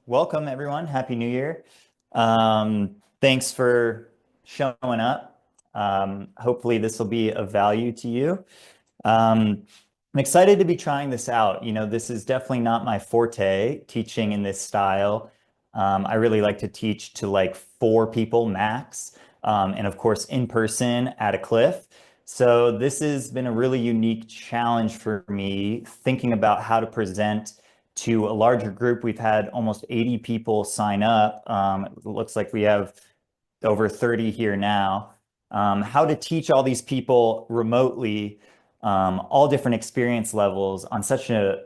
welcome everyone. Happy New Year. Thanks for showing up. Hopefully this will be of value to you. I'm excited to be trying this out. This is definitely not my forte, teaching in this style. I really like to teach to like 4 people max, and of course in person at a cliff. So this has been a really unique challenge for me, thinking about how to present to a larger group. We've had almost 80 people sign up. It looks like we have over 30 here now. How to teach all these people remotely, all different experience levels on such a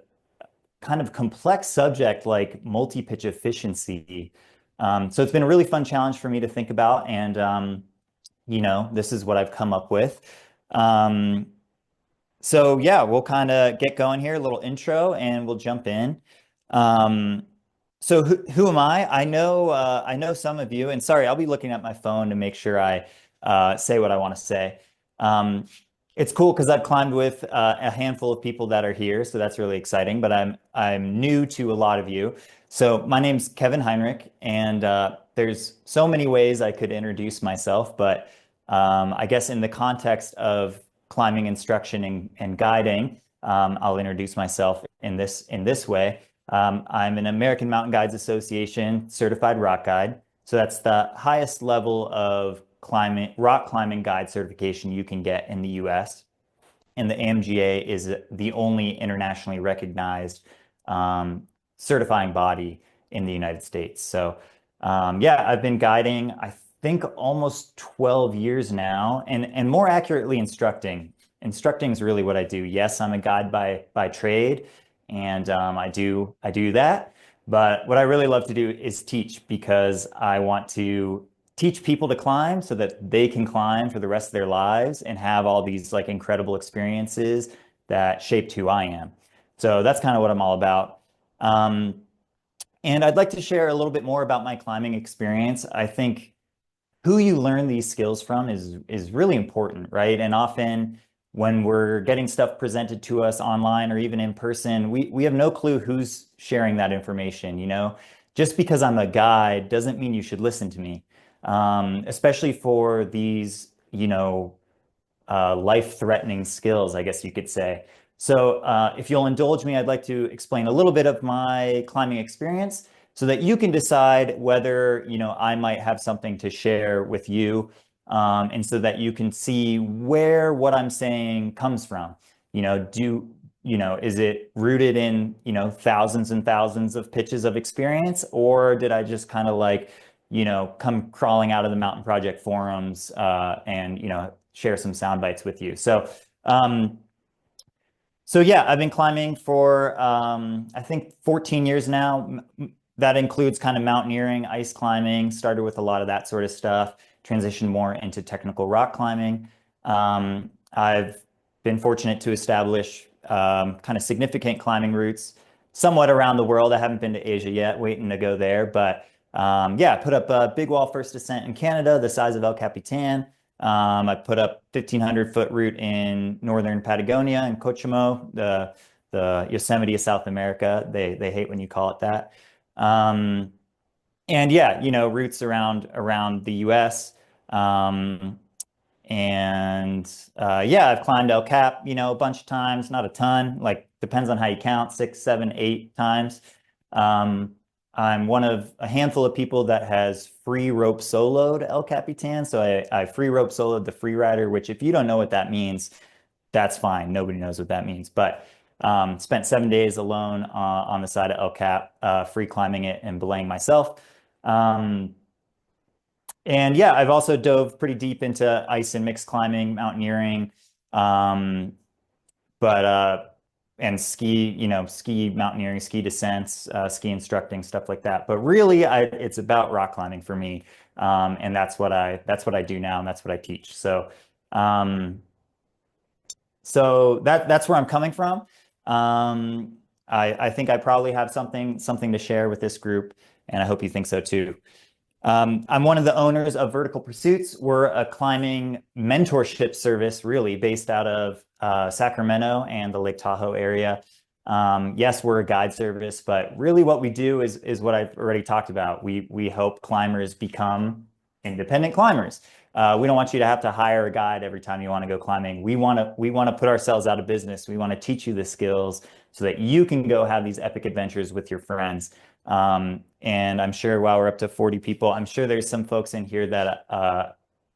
kind of complex subject like multi-pitch efficiency. So it's been a really fun challenge for me to think about, and this is what I've come up with. Um, so yeah, we'll kind of get going here, a little intro, and we'll jump in. Um, so who am I? I know some of you, and sorry, I'll be looking at my phone to make sure I say what I want to say. Um, it's cool because I've climbed with a handful of people that are here, so that's really exciting. But I'm new to a lot of you. So my name's Kevin Heinrich, and there's so many ways I could introduce myself, but I guess in the context of climbing instruction and guiding, I'll introduce myself in this way. I'm an American Mountain Guides Association certified rock guide. So that's the highest level of rock climbing guide certification you can get in the US. And the AMGA is the only internationally recognized certifying body in the United States. So yeah, I've been guiding, I think almost 12 years now, and more accurately instructing. Instructing is really what I do. Yes, I'm a guide by trade, and I do that. But what I really love to do is teach, because I want to teach people to climb so that they can climb for the rest of their lives and have all these like incredible experiences that shaped who I am. So that's kind of what I'm all about. Um, and I'd like to share a little bit more about my climbing experience. I think who you learn these skills from is really important, right? And often when we're getting stuff presented to us online or even in person, we have no clue who's sharing that information, Just because I'm a guide doesn't mean you should listen to me, especially for these, life-threatening skills, I guess you could say. So if you'll indulge me, I'd like to explain a little bit of my climbing experience so that you can decide whether, I might have something to share with you, and so that you can see where what I'm saying comes from. Is it rooted in, thousands and thousands of pitches of experience, or did I just kind of like, come crawling out of the Mountain Project forums, and, share some sound bites with you. Um, so yeah, I've been climbing for I think 14 years now. That includes kind of mountaineering, ice climbing, started with a lot of that sort of stuff, transitioned more into technical rock climbing. I've been fortunate to establish kind of significant climbing routes somewhat around the world. I haven't been to Asia yet, waiting to go there. But yeah, I put up a big wall first descent in Canada, the size of El Capitan. I put up 1,500-foot route in northern Patagonia in Cochimo, the Yosemite of South America. They hate when you call it that. And yeah, routes around the US. And yeah, I've climbed El Cap, a bunch of times, not a ton, like depends on how you count, 6, 7, 8 times. I'm one of a handful of people that has free rope soloed El Capitan. So I free rope soloed the free rider, which if you don't know what that means, that's fine. Nobody knows what that means. But spent 7 days alone on the side of El Cap, free climbing it and belaying myself. Um, and yeah, I've also dove pretty deep into ice and mixed climbing, mountaineering, um, but and ski, ski mountaineering, ski descents, ski instructing, stuff like that. But really, it's about rock climbing for me, and that's what I do now, and that's what I teach. Um, so that's where I'm coming from. I think I probably have something to share with this group, and I hope you think so too. I'm one of the owners of Vertical Pursuits. We're a climbing mentorship service, really, based out of Sacramento and the Lake Tahoe area. Yes, we're a guide service, but really what we do is what I've already talked about. We help climbers become independent climbers. We don't want you to have to hire a guide every time you want to go climbing. We want to put ourselves out of business. We want to teach you the skills so that you can go have these epic adventures with your friends. And I'm sure while we're up to 40 people, I'm sure there's some folks in here that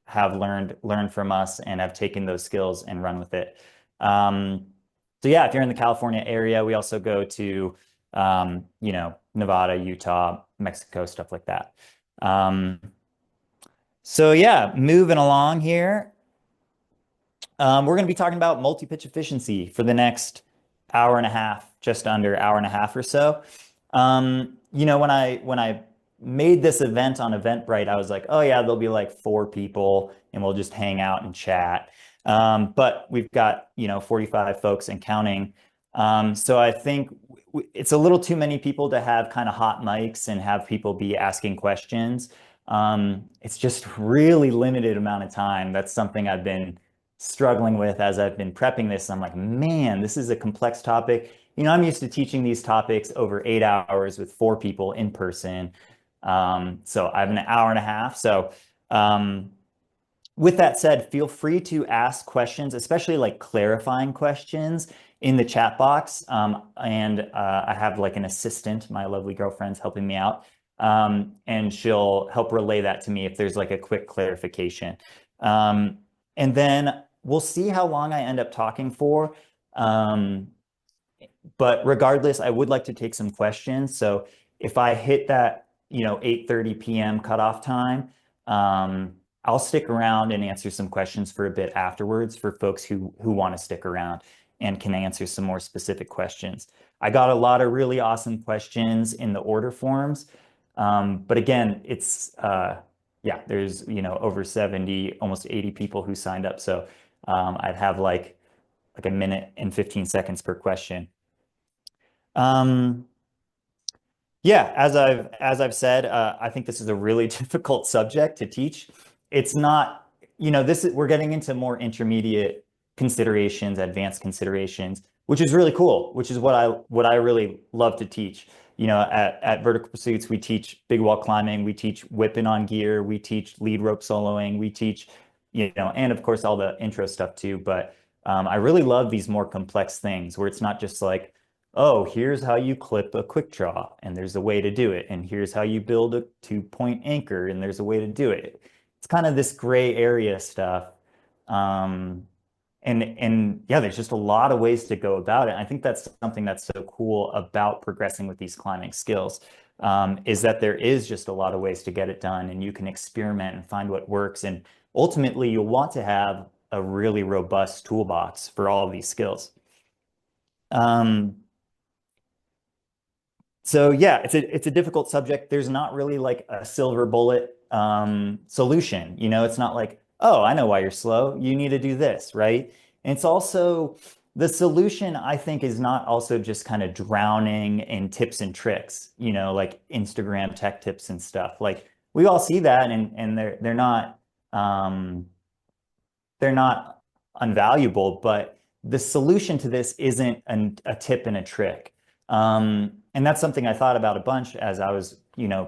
have learned from us and have taken those skills and run with it. So yeah, if you're in the California area, we also go to Nevada, Utah, Mexico, stuff like that. Um, so yeah, moving along here. We're going to be talking about multi-pitch efficiency for the next hour and a half, just under hour and a half or so. When I made this event on Eventbrite, I was like, oh yeah, there'll be like 4 people and we'll just hang out and chat. But we've got, 45 folks and counting. So I think it's a little too many people to have kind of hot mics and have people be asking questions. It's just really limited amount of time. That's something I've been struggling with as I've been prepping this. I'm like, man, this is a complex topic. I'm used to teaching these topics over 8 hours with 4 people in person. So I have an hour and a half. So with that said, feel free to ask questions, especially like clarifying questions in the chat box. And I have like an assistant, my lovely girlfriend's helping me out. And she'll help relay that to me if there's like a quick clarification. And then we'll see how long I end up talking for. But regardless, I would like to take some questions. So if I hit that, 8:30 p.m. cutoff time, I'll stick around and answer some questions for a bit afterwards for folks who want to stick around and can answer some more specific questions. I got a lot of really awesome questions in the order forms. But again, it's yeah, there's over 70, almost 80 people who signed up. So I'd have like a minute and 15 seconds per question. Um, yeah, as I've said, I think this is a really difficult subject to teach. It's not, we're getting into more intermediate considerations, advanced considerations, which is really cool, which is what I really love to teach. At Vertical Pursuits, we teach big wall climbing, we teach whipping on gear, we teach lead rope soloing, we teach, and of course all the intro stuff too. But I really love these more complex things where it's not just like, oh, here's how you clip a quick draw, and there's a way to do it. And here's how you build a 2-point anchor, and there's a way to do it. It's kind of this gray area stuff. And yeah, there's just a lot of ways to go about it. I think that's something that's so cool about progressing with these climbing skills, is that there is just a lot of ways to get it done, and you can experiment and find what works. And ultimately, you'll want to have a really robust toolbox for all of these skills. So yeah, it's a difficult subject. There's not really like a silver bullet solution. It's not like, oh, I know why you're slow. You need to do this, right? And it's also the solution, I think, is not also just kind of drowning in tips and tricks, like Instagram tech tips and stuff. Like we all see that, and they're not unvaluable, but the solution to this isn't a tip and a trick. And that's something I thought about a bunch as I was,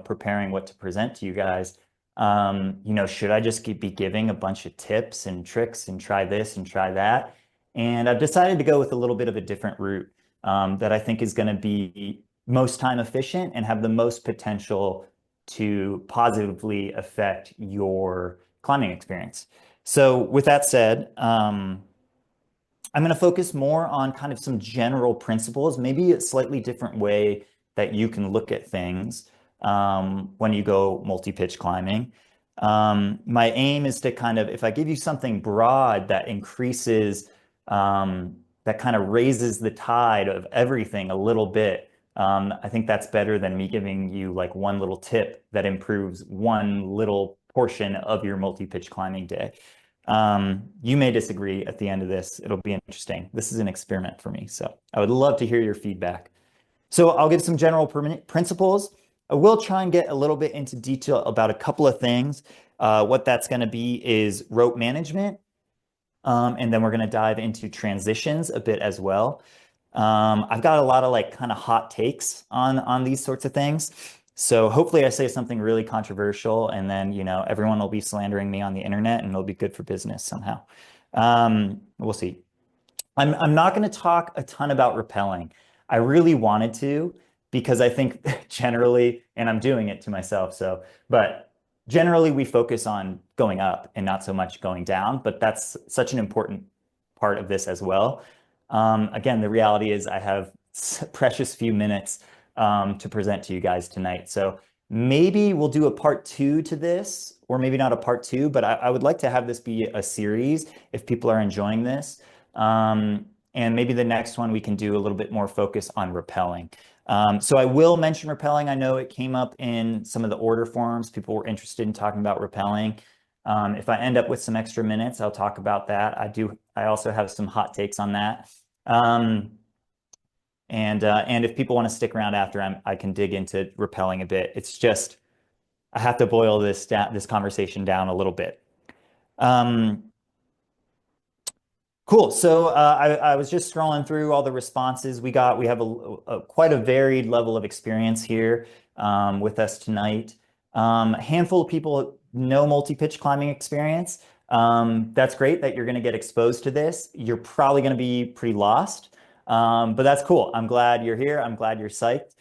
preparing what to present to you guys. Should I just be giving a bunch of tips and tricks and try this and try that? And I've decided to go with a little bit of a different route that I think is going to be most time efficient and have the most potential to positively affect your climbing experience. So with that said, I'm going to focus more on kind of some general principles, maybe a slightly different way that you can look at things when you go multi-pitch climbing. My aim is to kind of, if I give you something broad that increases, that kind of raises the tide of everything a little bit, I think that's better than me giving you like one little tip that improves one little portion of your multi-pitch climbing day. You may disagree at the end of this. It'll be interesting. This is an experiment for me, so I would love to hear your feedback. So I'll give some general principles. I will try and get a little bit into detail about a couple of things. What that's going to be is rope management, and then we're going to dive into transitions a bit as well. I've got a lot of like kind of hot takes on these sorts of things. So hopefully I say something really controversial and then, everyone will be slandering me on the internet and it'll be good for business somehow. We'll see. I'm not going to talk a ton about repelling. I really wanted to because I think generally, and I'm doing it to myself, but generally we focus on going up and not so much going down, but that's such an important part of this as well. Again, the reality is I have precious few minutes to present to you guys tonight. So maybe we'll do a part two to this, or maybe not a part two, but I would like to have this be a series if people are enjoying this. And maybe the next one we can do a little bit more focus on repelling. So I will mention repelling. I know it came up in some of the order forms. People were interested in talking about repelling. If I end up with some extra minutes, I'll talk about that. I also have some hot takes on that. And if people want to stick around after, I can dig into repelling a bit. It's just I have to boil this conversation down a little bit. Cool. So I was just scrolling through all the responses we got. We have quite a varied level of experience here with us tonight. A handful of people no multi-pitch climbing experience. That's great that you're going to get exposed to this. You're probably going to be pretty lost, but that's cool. I'm glad you're here. I'm glad you're psyched.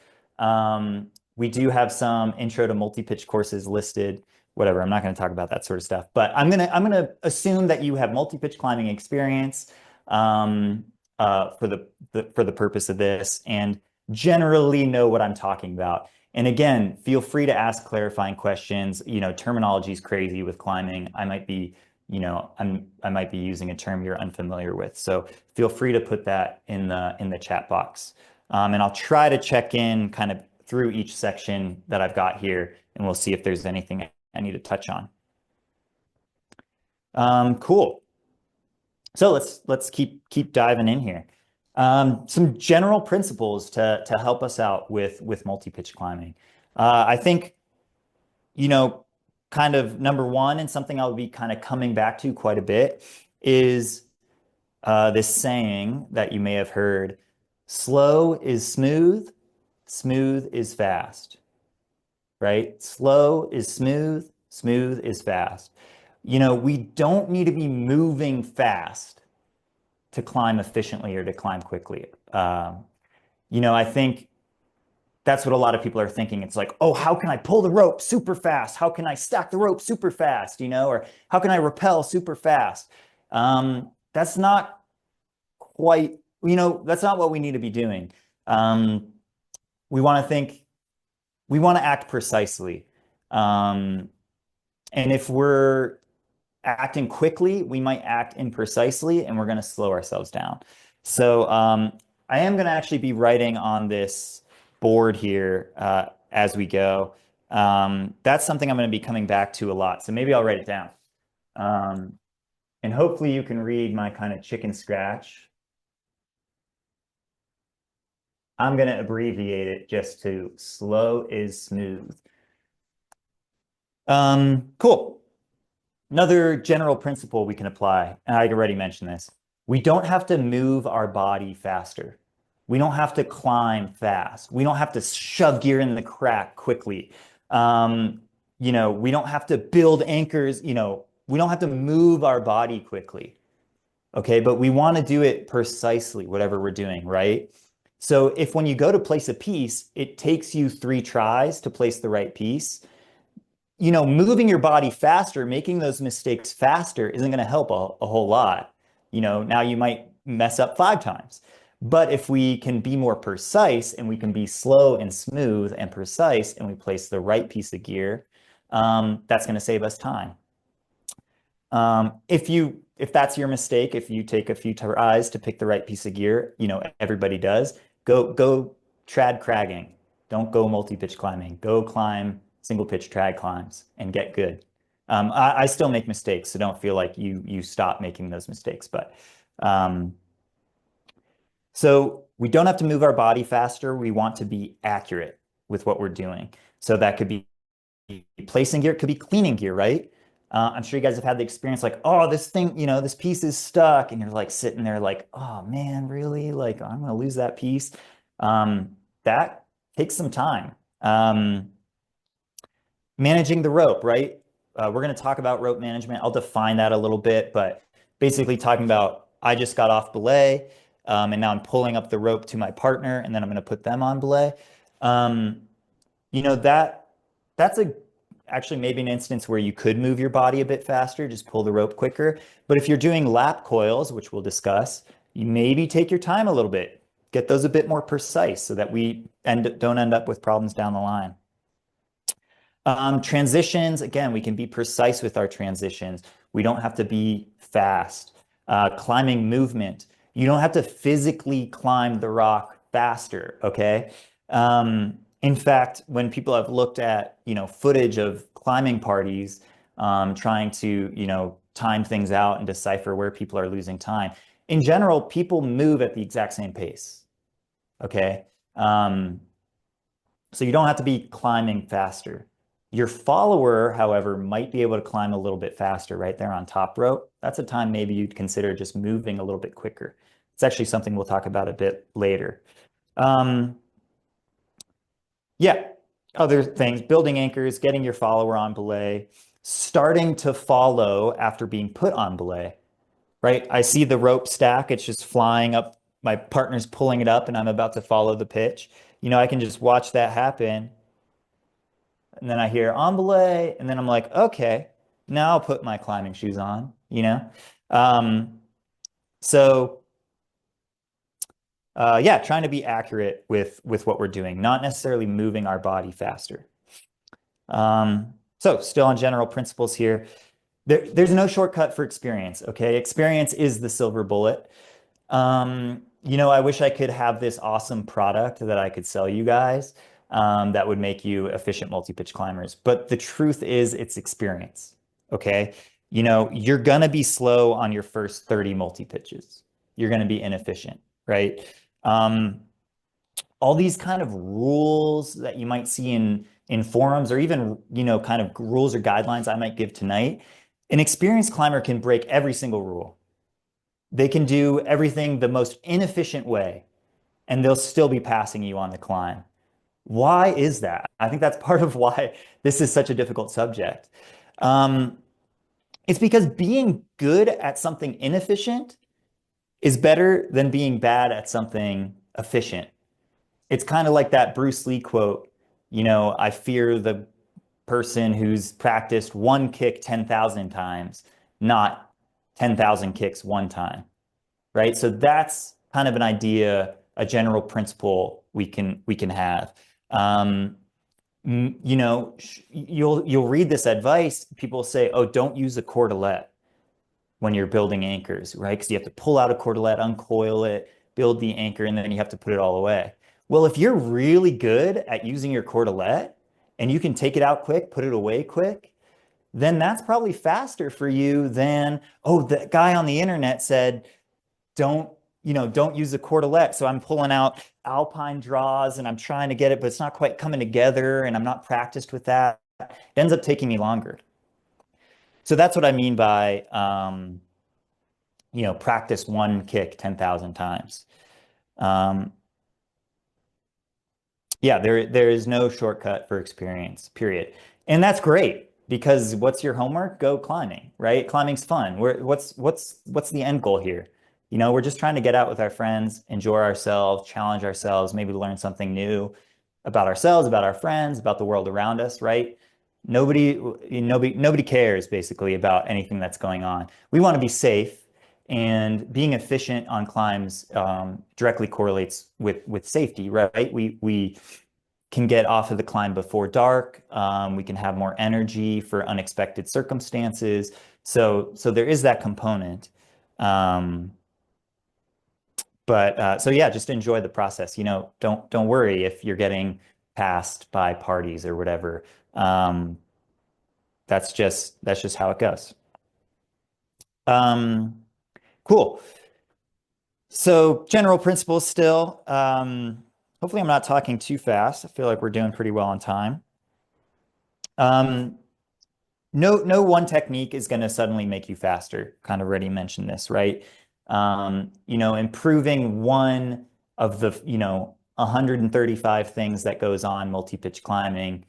We do have some intro to multi-pitch courses listed. Whatever, I'm not going to talk about that sort of stuff, but I'm gonna assume that you have multi-pitch climbing experience for the purpose of this and generally know what I'm talking about. And again, feel free to ask clarifying questions. Terminology is crazy with climbing. I might be using a term you're unfamiliar with. So feel free to put that in the chat box. And I'll try to check in kind of through each section that I've got here, and we'll see if there's anything I need to touch on. Cool. So let's keep diving in here. Some general principles to help us out with multi-pitch climbing. I think, kind of number one, and something I'll be kind of coming back to quite a bit, is this saying that you may have heard: slow is smooth, smooth is fast. Right? Slow is smooth, smooth is fast. We don't need to be moving fast to climb efficiently or to climb quickly. I think that's what a lot of people are thinking. It's like, oh, how can I pull the rope super fast? How can I stack the rope super fast? Or how can I rappel super fast? That's not quite, that's not what we need to be doing. We want to act precisely. And if we're acting quickly, we might act imprecisely and we're going to slow ourselves down. So I am going to actually be writing on this board here as we go. That's something I'm going to be coming back to a lot. So maybe I'll write it down. And hopefully you can read my kind of chicken scratch. I'm going to abbreviate it just to slow is smooth. Cool. Another general principle we can apply, and I already mentioned this, we don't have to move our body faster. We don't have to climb fast. We don't have to shove gear in the crack quickly. We don't have to build anchors, we don't have to move our body quickly. Okay, but we want to do it precisely, whatever we're doing, right? So if when you go to place a piece, it takes you 3 tries to place the right piece, moving your body faster, making those mistakes faster isn't going to help a whole lot. Now you might mess up 5 times. But if we can be more precise and we can be slow and smooth and precise and we place the right piece of gear, that's going to save us time. If that's your mistake, if you take a few tries to pick the right piece of gear, everybody does, go trad cragging. Don't go multi-pitch climbing. Go climb single pitch trad climbs and get good. I still make mistakes, so don't feel like you stop making those mistakes. But so we don't have to move our body faster. We want to be accurate with what we're doing. So that could be placing gear, it could be cleaning gear, right? I'm sure you guys have had the experience like, oh, this thing, this piece is stuck. And you're like sitting there like, oh man, really? Like, I'm going to lose that piece. That takes some time. Managing the rope, right? We're going to talk about rope management. I'll define that a little bit, but basically talking about I just got off belay, and now I'm pulling up the rope to my partner, and then I'm going to put them on belay. Um, you know that that's a actually maybe an instance where you could move your body a bit faster, just pull the rope quicker. But if you're doing lap coils, which we'll discuss, you maybe take your time a little bit, get those a bit more precise so that we don't end up with problems down the line. Transitions, again, we can be precise with our transitions. We don't have to be fast. Climbing movement, you don't have to physically climb the rock faster, okay? In fact, when people have looked at, footage of climbing parties, trying to, time things out and decipher where people are losing time, in general, people move at the exact same pace, okay? So you don't have to be climbing faster. Your follower, however, might be able to climb a little bit faster right there on top rope. That's a time maybe you'd consider just moving a little bit quicker. It's actually something we'll talk about a bit later. Yeah, other things, building anchors, getting your follower on belay, starting to follow after being put on belay, right? I see the rope stack, it's just flying up. My partner's pulling it up and I'm about to follow the pitch. I can just watch that happen. And then I hear on belay, and then I'm like, okay, now I'll put my climbing shoes on. Um, so yeah, trying to be accurate with what we're doing, not necessarily moving our body faster. So still on general principles here. There's no shortcut for experience, okay? Experience is the silver bullet. I wish I could have this awesome product that I could sell you guys, that would make you efficient multi-pitch climbers. But the truth is it's experience, okay? You're gonna be slow on your first 30 multi-pitches. You're gonna be inefficient, right? All these kind of rules that you might see in forums or even, kind of rules or guidelines I might give tonight, an experienced climber can break every single rule. They can do everything the most inefficient way, and they'll still be passing you on the climb. Why is that? I think that's part of why this is such a difficult subject. Um, it's because being good at something inefficient is better than being bad at something efficient. It's kind of like that Bruce Lee quote, I fear the person who's practiced one kick 10,000 times, not 10,000 kicks one time, right? So that's kind of an idea, a general principle we can have. You'll read this advice. People say, "Oh, don't use a cordelette when you're building anchors," right? Because you have to pull out a cordelette, uncoil it, build the anchor, and then you have to put it all away. Well, if you're really good at using your cordelette and you can take it out quick, put it away quick, then that's probably faster for you than, oh, the guy on the internet said, don't use a cordelette. So I'm pulling out alpine draws and I'm trying to get it, but it's not quite coming together and I'm not practiced with that. It ends up taking me longer. So that's what I mean by, practice one kick 10,000 times. Yeah, there is no shortcut for experience, period. And that's great because what's your homework? Go climbing, right? Climbing's fun. What's the end goal here? We're just trying to get out with our friends, enjoy ourselves, challenge ourselves, maybe learn something new about ourselves, about our friends, about the world around us, right? Nobody cares basically about anything that's going on. We want to be safe, and being efficient on climbs directly correlates with safety, right? We can get off of the climb before dark. We can have more energy for unexpected circumstances. So there is that component. So yeah, just enjoy the process. Don't worry if you're getting passed by parties or whatever. That's just how it goes. Cool. So general principles still. Hopefully I'm not talking too fast. I feel like we're doing pretty well on time. Um, no one technique is going to suddenly make you faster. Kind of already mentioned this, right? Improving one of the, 135 things that goes on multi-pitch climbing,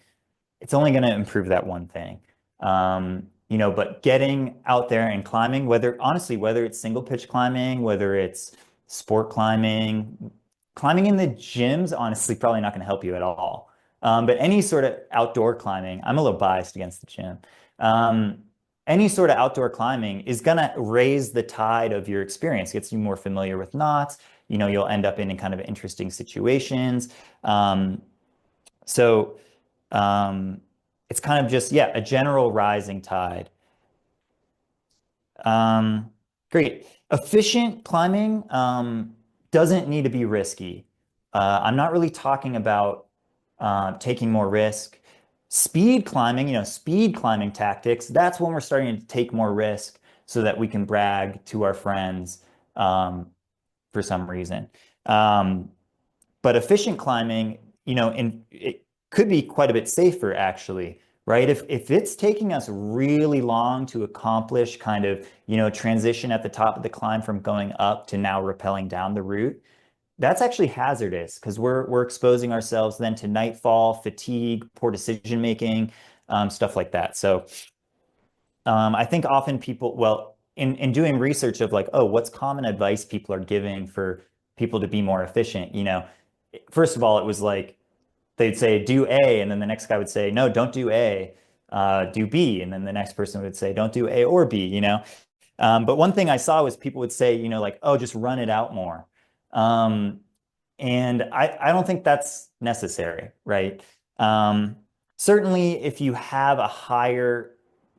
it's only going to improve that one thing. But getting out there and climbing, whether it's single pitch climbing, whether it's sport climbing, climbing in the gyms, honestly, probably not going to help you at all. But any sort of outdoor climbing, I'm a little biased against the gym. Um, any sort of outdoor climbing is going to raise the tide of your experience, gets you more familiar with knots. You'll end up in kind of interesting situations. Um, so, um, it's kind of just, yeah, a general rising tide. Um, Great. Efficient climbing doesn't need to be risky. I'm not really talking about taking more risk. Speed climbing tactics, that's when we're starting to take more risk so that we can brag to our friends for some reason. Um, but efficient climbing, and it could be quite a bit safer actually, right? If it's taking us really long to accomplish kind of, transition at the top of the climb from going up to now rappelling down the route, that's actually hazardous because we're exposing ourselves then to nightfall, fatigue, poor decision making, stuff like that. So I think often people, well, in doing research of like, oh, what's common advice people are giving for people to be more efficient, first of all, it was like they'd say do A, and then the next guy would say, no, don't do A, do B, and then the next person would say, don't do A or B. But one thing I saw was people would say, like, oh, just run it out more. Um, and I don't think that's necessary, right? Um, Certainly, if you have a higher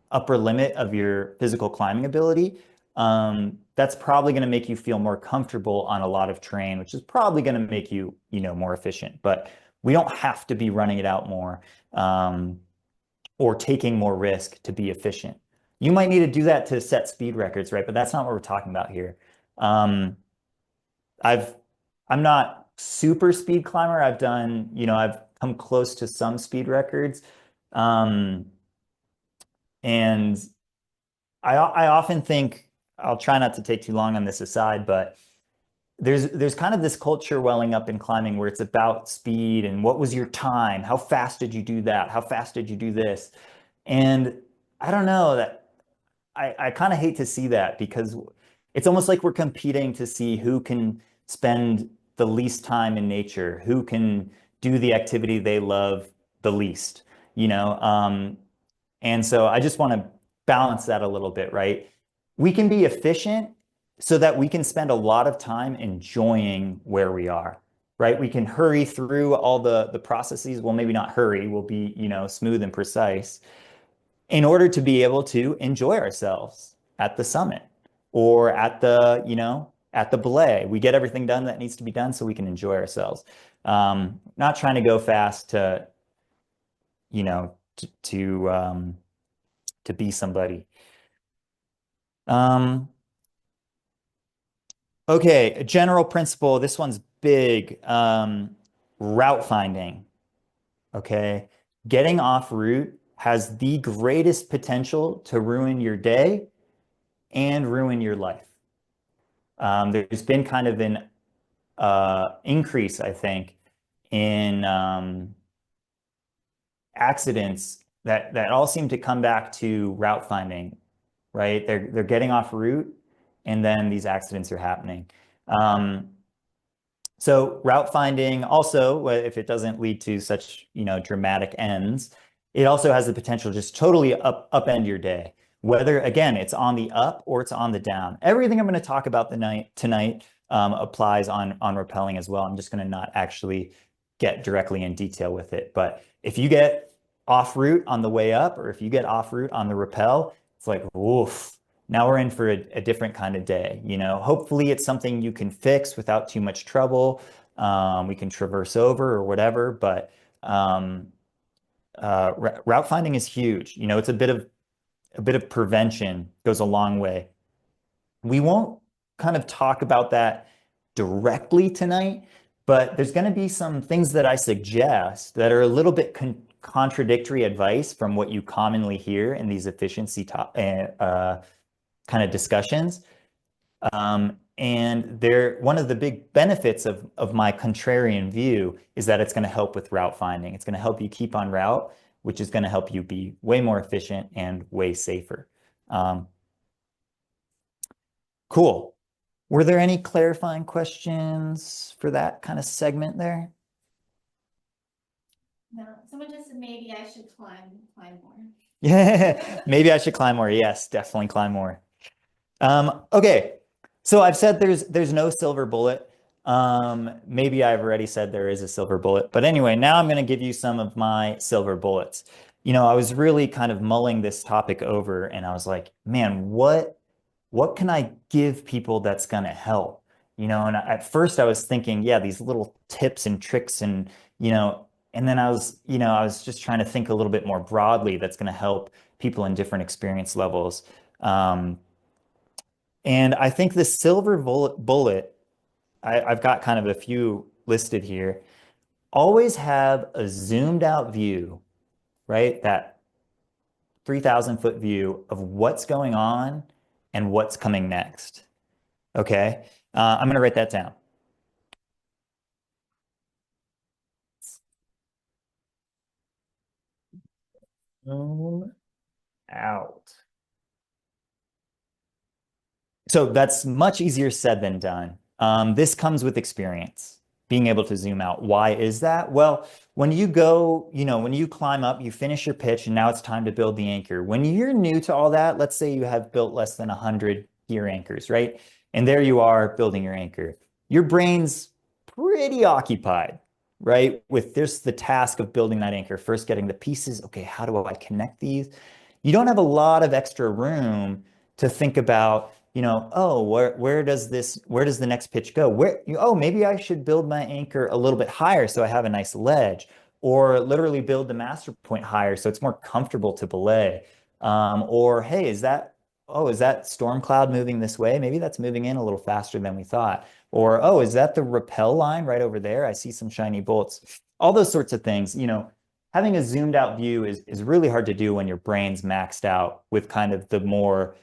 upper limit of your physical climbing ability, that's probably going to make you feel more comfortable on a lot of terrain, which is probably going to make you, more efficient. But we don't have to be running it out more or taking more risk to be efficient. You might need to do that to set speed records, right? But that's not what we're talking about here. Um, I've I'm not super speed climber. I've come close to some speed records. Um, and I often think I'll try not to take too long on this aside, but there's kind of this culture welling up in climbing where it's about speed and what was your time? How fast did you do that? How fast did you do this? And I don't know that I kind of hate to see that because it's almost like we're competing to see who can spend the least time in nature, who can do the activity they love the least, you know? And so I just want to balance that a little bit, right? We can be efficient so that we can spend a lot of time enjoying where we are, right? We can hurry through all the processes. Well, maybe not hurry, we'll be, smooth and precise in order to be able to enjoy ourselves at the summit or at the belay. We get everything done that needs to be done so we can enjoy ourselves. Not trying to go fast to, you know, to, to, um, to be somebody. Um, okay, a general principle. This one's big. Route finding. Okay. Getting off route has the greatest potential to ruin your day and ruin your life. There's been kind of an increase, I think, in accidents that all seem to come back to route finding, right? They're getting off route, and then these accidents are happening. Um, so route finding also, if it doesn't lead to such, dramatic ends, it also has the potential to just totally upend your day. Whether, again, it's on the up or it's on the down. Everything I'm going to talk about tonight applies on rappelling as well. I'm just going to not actually get directly in detail with it. But if you get off route on the way up, or if you get off route on the rappel, it's like, woof, now we're in for a different kind of day. Hopefully it's something you can fix without too much trouble. We can traverse over or whatever, but route finding is huge. It's a bit of prevention goes a long way. We won't kind of talk about that directly tonight, but there's going to be some things that I suggest that are a little bit contradictory advice from what you commonly hear in these efficiency kind of discussions. And one of the big benefits of my contrarian view is that it's going to help with route finding. It's going to help you keep on route, which is going to help you be way more efficient and way safer. Cool. Were there any clarifying questions for that kind of segment there? No, someone just said maybe I should climb more. Yeah, maybe I should climb more. Yes, definitely climb more. Okay, so I've said there's no silver bullet. Maybe I've already said there is a silver bullet, but anyway, now I'm going to give you some of my silver bullets. You know, I was really kind of mulling this topic over, and I was like, man, what can I give people that's going to help? You know, and at first I was thinking, yeah, these little tips and tricks and, you know, and then I was just trying to think a little bit more broadly that's going to help people in different experience levels. And I think the silver bullet, I've got kind of a few listed here. Always have a zoomed out view, right? That 3,000-foot view of what's going on and what's coming next. Okay, I'm going to write that down. Zoom out. So that's much easier said than done. This comes with experience, being able to zoom out. Why is that? Well, when you go, you know, when you climb up, you finish your pitch, and now it's time to build the anchor. When you're new to all that, let's say you have built less than 100 gear anchors, right? And there you are building your anchor. Your brain's pretty occupied, right? With just the task of building that anchor, first getting the pieces. Okay, how do I connect these? You don't have a lot of extra room to think about, you know, oh, where does the next pitch go? Oh, maybe I should build my anchor a little bit higher so I have a nice ledge, or literally build the master point higher so it's more comfortable to belay. Or hey, is that storm cloud moving this way? Maybe that's moving in a little faster than we thought. Or, oh, is that the rappel line right over there? I see some shiny bolts. All those sorts of things, you know, having a zoomed out view is really hard to do when your brain's maxed out with kind of the more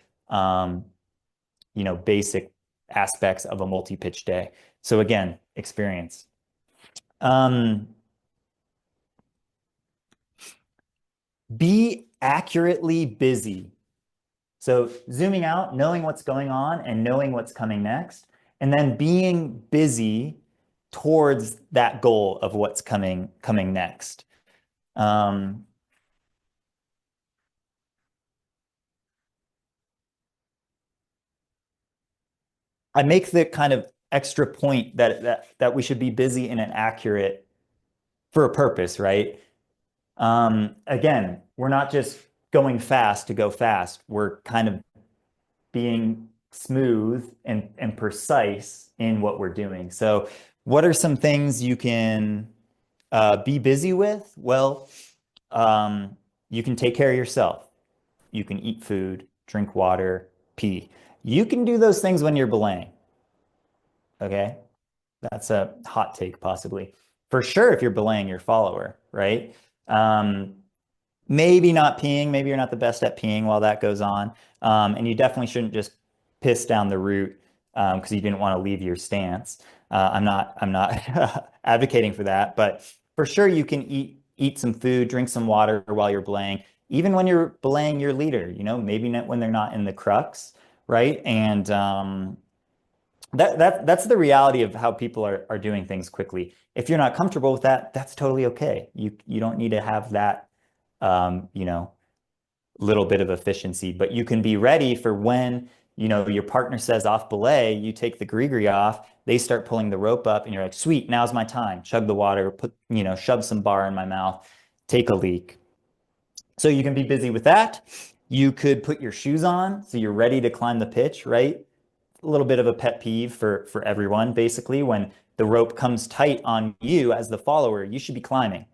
you know, basic aspects of a multi-pitch day. So again, experience. Be accurately busy. So zooming out, knowing what's going on and knowing what's coming next, and then being busy towards that goal of what's coming next. I make the kind of extra point that we should be busy and accurate for a purpose, right? Again, we're not just going fast to go fast. We're kind of being smooth and precise in what we're doing. So what are some things you can be busy with? Well, you can take care of yourself. You can eat food, drink water, pee. You can do those things when you're belaying. Okay? That's a hot take, possibly. For sure, if you're belaying your follower, right? Maybe not peeing. Maybe you're not the best at peeing while that goes on. And you definitely shouldn't just piss down the route because you didn't want to leave your stance. I'm not advocating for that, but for sure you can eat some food, drink some water while you're belaying. Even when you're belaying your leader, you know, maybe not when they're not in the crux, right? And that's the reality of how people are doing things quickly. If you're not comfortable with that, that's totally okay. You don't need to have that you know, little bit of efficiency, but you can be ready for when, you know, your partner says off belay, you take the gree off, they start pulling the rope up and you're like, sweet, now's my time. Chug the water, you know, shove some bar in my mouth, take a leak. So you can be busy with that. You could put your shoes on so you're ready to climb the pitch, right? A little bit of a pet peeve for everyone, basically, when the rope comes tight on you as the follower, you should be climbing,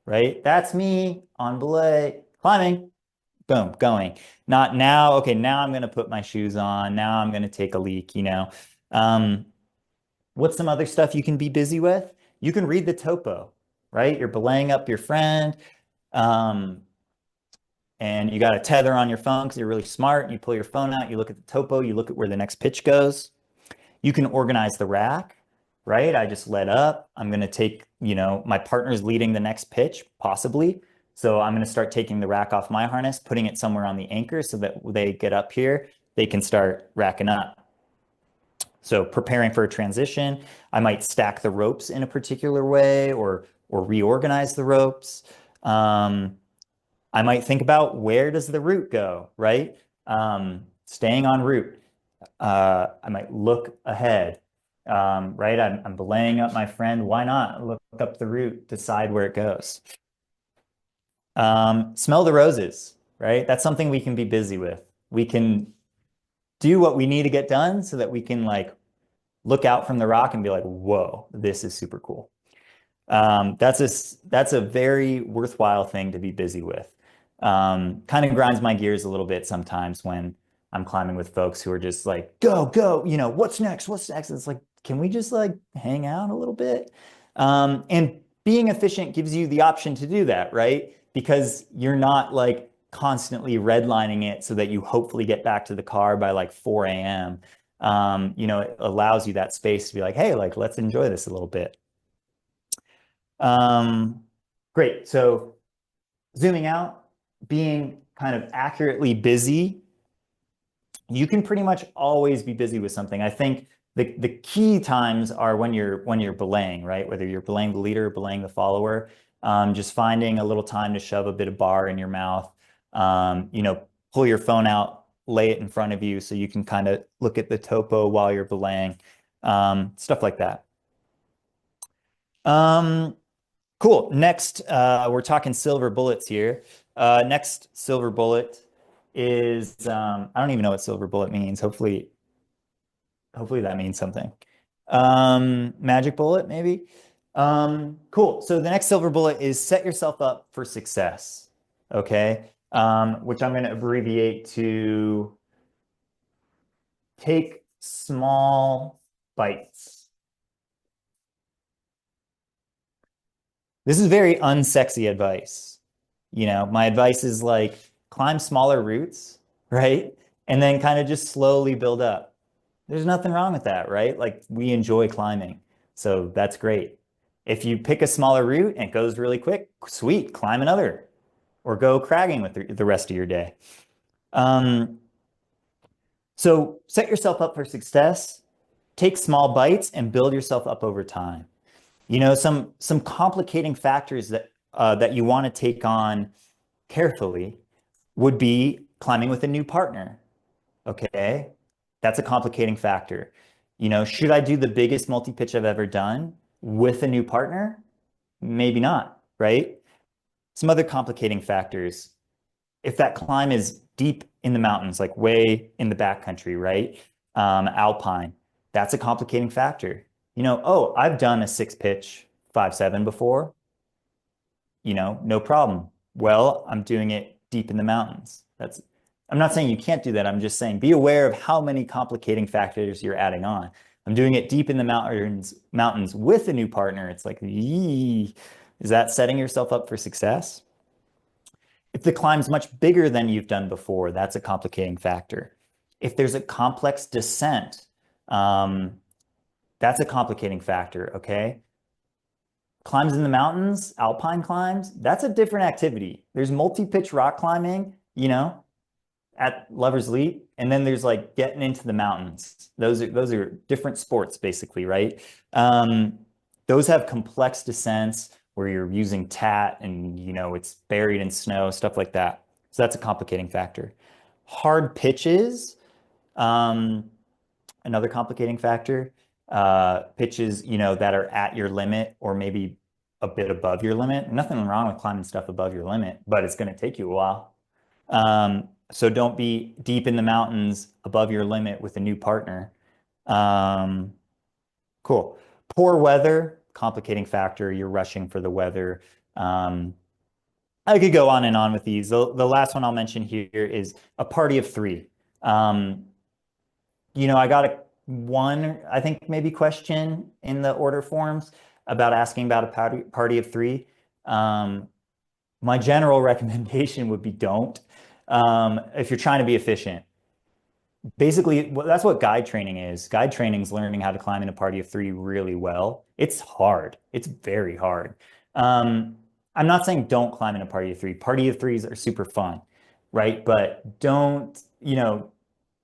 right? That's me on belay, climbing, boom, going. Not now, okay, now I'm going to put my shoes on. Now I'm going to take a leak, you know. What's some other stuff you can be busy with? You can read the topo. right? You're belaying up your friend, and you got a tether on your phone because you're really smart. You pull your phone out, you look at the topo, you look at where the next pitch goes. You can organize the rack, right? I just let up. I'm going to take, my partner's leading the next pitch, possibly. So I'm going to start taking the rack off my harness, putting it somewhere on the anchor so that they get up here, they can start racking up. So preparing for a transition, I might stack the ropes in a particular way or reorganize the ropes. I might think about where does the route go, right? Staying on route. I might look ahead, right? I'm belaying up my friend. Why not look up the route, decide where it goes? Smell the roses, right? That's something we can be busy with. We can do what we need to get done so that we can like look out from the rock and be like, whoa, this is super cool. That's a very worthwhile thing to be busy with. Kind of grinds my gears a little bit sometimes when I'm climbing with folks who are just like, go, go, what's next? What's next? It's like, can we just like hang out a little bit? And being efficient gives you the option to do that, right? Because you're not like constantly redlining it so that you hopefully get back to the car by like 4 a.m. It allows you that space to be like, hey, like, let's enjoy this a little bit. Great. So zooming out, being kind of accurately busy, you can pretty much always be busy with something. I think the key times are when you're belaying, right? Whether you're belaying the leader or belaying the follower, just finding a little time to shove a bit of bar in your mouth, pull your phone out, lay it in front of you so you can kind of look at the topo while you're belaying, stuff like that. Cool. Next, we're talking silver bullets here. Next silver bullet is, I don't even know what silver bullet means. Hopefully that means something. Magic bullet, maybe. Cool. So the next silver bullet is set yourself up for success. Okay. Which I'm going to abbreviate to take small bites. This is very unsexy advice. My advice is like climb smaller routes, right? And then kind of just slowly build up. There's nothing wrong with that, right? Like we enjoy climbing. So that's great. If you pick a smaller route and it goes really quick, sweet, climb another or go cragging with the rest of your day. So set yourself up for success, take small bites and build yourself up over time. Some complicating factors that you want to take on carefully would be climbing with a new partner. Okay, that's a complicating factor. Should I do the biggest multi-pitch I've ever done with a new partner? Maybe not, right? Some other complicating factors. If that climb is deep in the mountains, like way in the backcountry, right? Alpine, that's a complicating factor. Oh, I've done a 6-pitch 5-7 before. No problem. Well, I'm doing it deep in the mountains. I'm not saying you can't do that. I'm just saying be aware of how many complicating factors you're adding on. I'm doing it deep in the mountains with a new partner. It's like, yee, is that setting yourself up for success? If the climb's much bigger than you've done before, that's a complicating factor. If there's a complex descent, that's a complicating factor, okay? Climbs in the mountains, alpine climbs, that's a different activity. There's multi-pitch rock climbing, at Lover's Leap, and then there's like getting into the mountains. Those are different sports, basically, right? Those have complex descents where you're using tat and it's buried in snow, stuff like that. So that's a complicating factor. Hard pitches, another complicating factor. Pitches, that are at your limit or maybe a bit above your limit. Nothing wrong with climbing stuff above your limit, but it's going to take you a while. So don't be deep in the mountains above your limit with a new partner. Cool. Poor weather, complicating factor. You're rushing for the weather. I could go on and on with these. The last one I'll mention here is a party of 3. I got a one, I think maybe question in the order forms about asking about a party of three. My general recommendation would be don't. If you're trying to be efficient. Basically, that's what guide training is. Guide training is learning how to climb in a party of three really well. It's hard. It's very hard. I'm not saying don't climb in a party of three. Party of threes are super fun, right? But don't,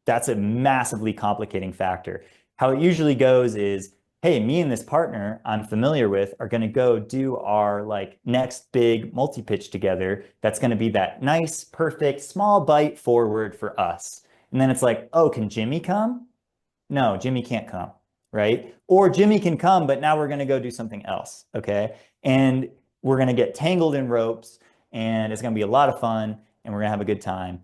that's a massively complicating factor. How it usually goes is, hey, me and this partner I'm familiar with are going to go do our like next big multi-pitch together. That's going to be that nice, perfect, small bite forward for us. And then it's like, oh, can Jimmy come? No, Jimmy can't come, right? Or Jimmy can come, but now we're going to go do something else, okay? And we're going to get tangled in ropes, and it's going to be a lot of fun, and we're going to have a good time.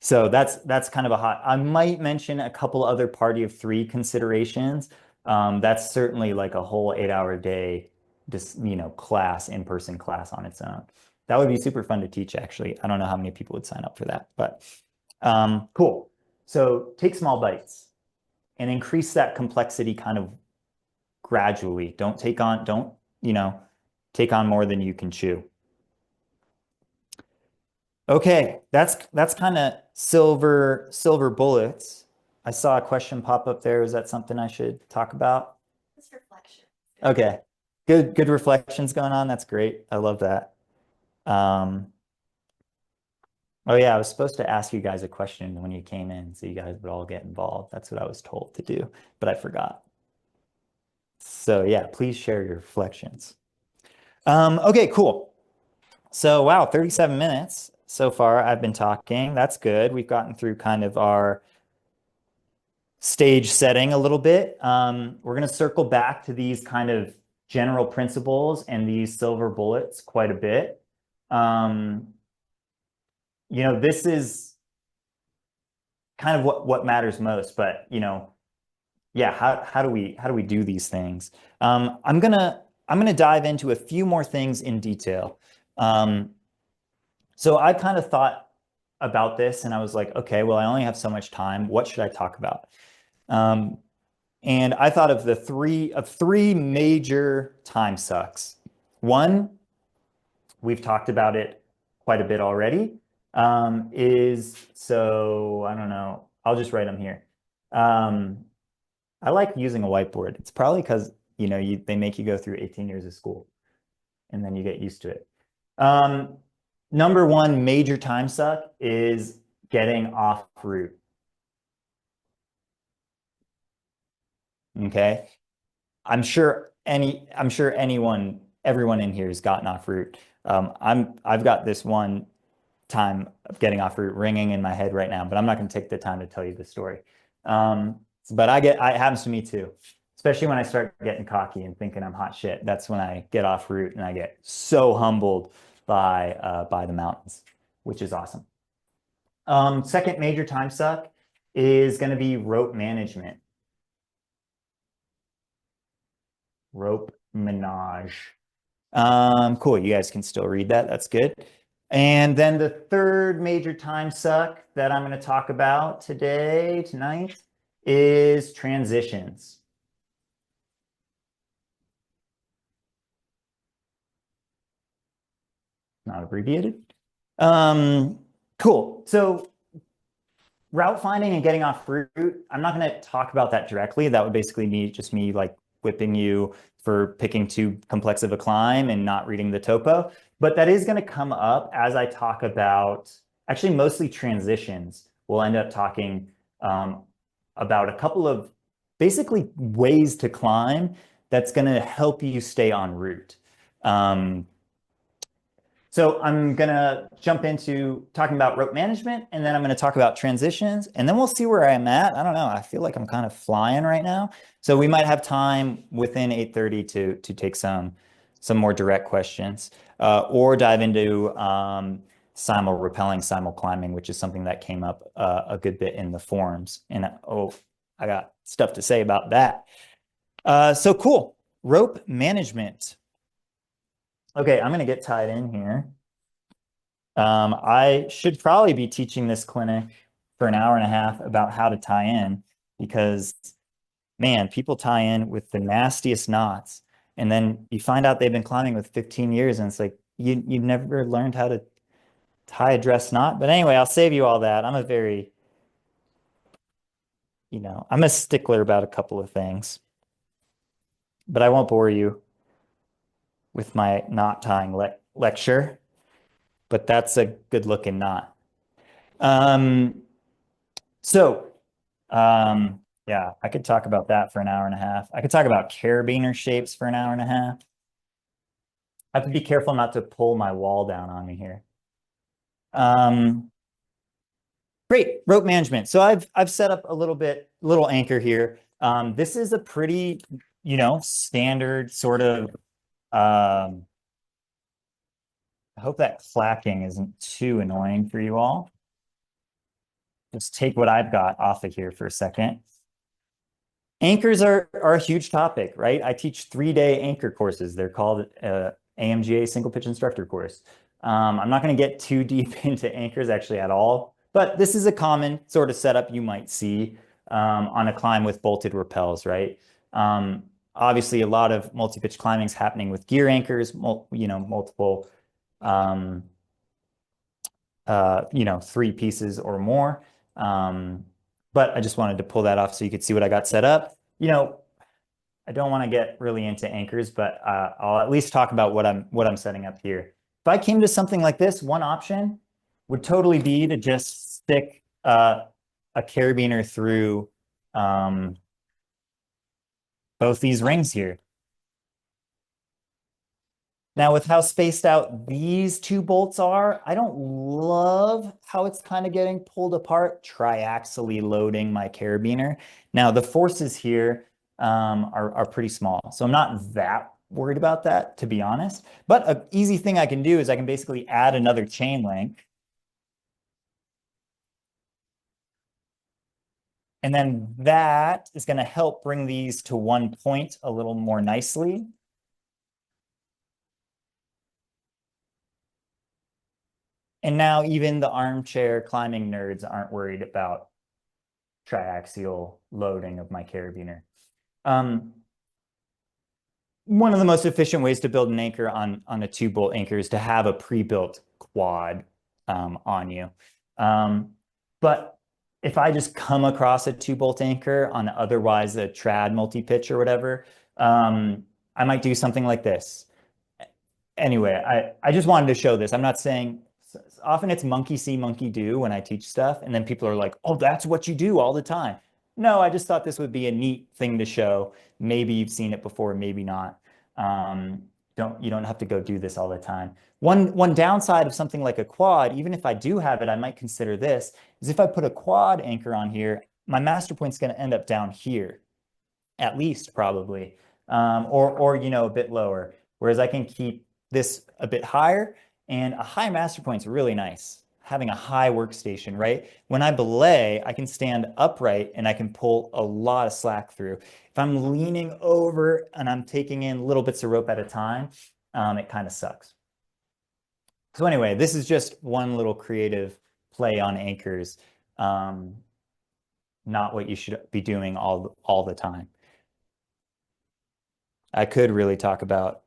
So that's kind of a hot. I might mention a couple other party of three considerations. That's certainly like a whole 8-hour day, just class, in-person class on its own. That would be super fun to teach, actually. I don't know how many people would sign up for that, but cool. So take small bites and increase that complexity kind of gradually. Don't take on more than you can chew. Okay, that's kind of silver bullets. I saw a question pop up there. Is that something I should talk about? It's reflection. Okay. Good reflections going on. That's great. I love that. Oh yeah, I was supposed to ask you guys a question when you came in, so you guys would all get involved. That's what I was told to do, but I forgot. So yeah, please share your reflections. Okay, cool. So wow, 37 minutes so far I've been talking. That's good. We've gotten through kind of our stage setting a little bit. We're going to circle back to these kind of general principles and these silver bullets quite a bit. This is kind of what matters most, but yeah, how do we do these things? I'm gonna dive into a few more things in detail. So I kind of thought about this and I was like, okay, well, I only have so much time. What should I talk about? And I thought of three major time sucks. One, we've talked about it quite a bit already, so I don't know. I'll just write them here. I like using a whiteboard. It's probably because they make you go through 18 years of school and then you get used to it. Number one major time suck is getting off route. Okay. I'm sure everyone in here has gotten off route. I've got this one time of getting off route ringing in my head right now, but I'm not going to take the time to tell you the story. But it happens to me too, especially when I start getting cocky and thinking I'm hot shit. That's when I get off route and I get so humbled by the mountains, which is awesome. Second major time suck is going to be rope management. Rope menage. Cool. You guys can still read that. That's good. And then the third major time suck that I'm going to talk about tonight, is transitions. Not abbreviated. Cool. So route finding and getting off route, I'm not going to talk about that directly. That would basically be just me like whipping you for picking too complex of a climb and not reading the topo. But that is going to come up as I talk about, actually mostly transitions. We'll end up talking about a couple of basically ways to climb that's going to help you stay en route. So I'm going to jump into talking about rope management, and then I'm going to talk about transitions, and then we'll see where I'm at. I don't know. I feel like I'm kind of flying right now. So we might have time within 8:30 to take some more direct questions, or dive into simul rappelling, simul climbing, which is something that came up a good bit in the forums. And I got stuff to say about that. So cool. Rope management. Okay, I'm going to get tied in here. I should probably be teaching this clinic for an hour and a half about how to tie in because, man, people tie in with the nastiest knots. And then you find out they've been climbing with 15 years and it's like, you've never learned how to tie a dress knot. But anyway, I'll save you all that. I'm a very, I'm a stickler about a couple of things, but I won't bore you with my knot tying lecture, but that's a good looking knot. Um, so, yeah, I could talk about that for an hour and a half. I could talk about carabiner shapes for an hour and a half. I have to be careful not to pull my wall down on me here. Great, rope management. So I've set up a little anchor here. This is a pretty, standard sort of, I hope that clacking isn't too annoying for you all. Just take what I've got off of here for a second. Anchors are a huge topic, right? I teach 3-day anchor courses. They're called AMGA single pitch instructor course. I'm not going to get too deep into anchors actually at all, but this is a common sort of setup you might see on a climb with bolted rappels, right? Obviously, a lot of multi-pitch climbing is happening with gear anchors, multiple, 3 pieces or more. But I just wanted to pull that off so you could see what I got set up. I don't want to get really into anchors, but I'll at least talk about what I'm setting up here. If I came to something like this, one option would totally be to just stick a carabiner through both these rings here. Now, with how spaced out these 2 bolts are, I don't love how it's kind of getting pulled apart, triaxially loading my carabiner. Now, the forces here are pretty small, so I'm not that worried about that, to be honest. But an easy thing I can do is I can basically add another chain link. And then that is going to help bring these to one point a little more nicely. And now even the armchair climbing nerds aren't worried about triaxial loading of my carabiner. One of the most efficient ways to build an anchor on a 2-bolt anchor is to have a pre-built quad on you. But if I just come across a 2-bolt anchor on otherwise a trad multi-pitch or whatever, I might do something like this. Anyway, I just wanted to show this. I'm not saying, often it's monkey see, monkey do when I teach stuff, and then people are like, oh, that's what you do all the time. No, I just thought this would be a neat thing to show. Maybe you've seen it before, maybe not. You don't have to go do this all the time. One downside of something like a quad, even if I do have it, I might consider this, is if I put a quad anchor on here, my master point's going to end up down here, at least probably, or a bit lower. Whereas I can keep this a bit higher, and a high master point's really nice. Having a high workstation, right? When I belay, I can stand upright and I can pull a lot of slack through. If I'm leaning over and I'm taking in little bits of rope at a time, it kind of sucks. So anyway, this is just one little creative play on anchors. Not what you should be doing all the time. I could really talk about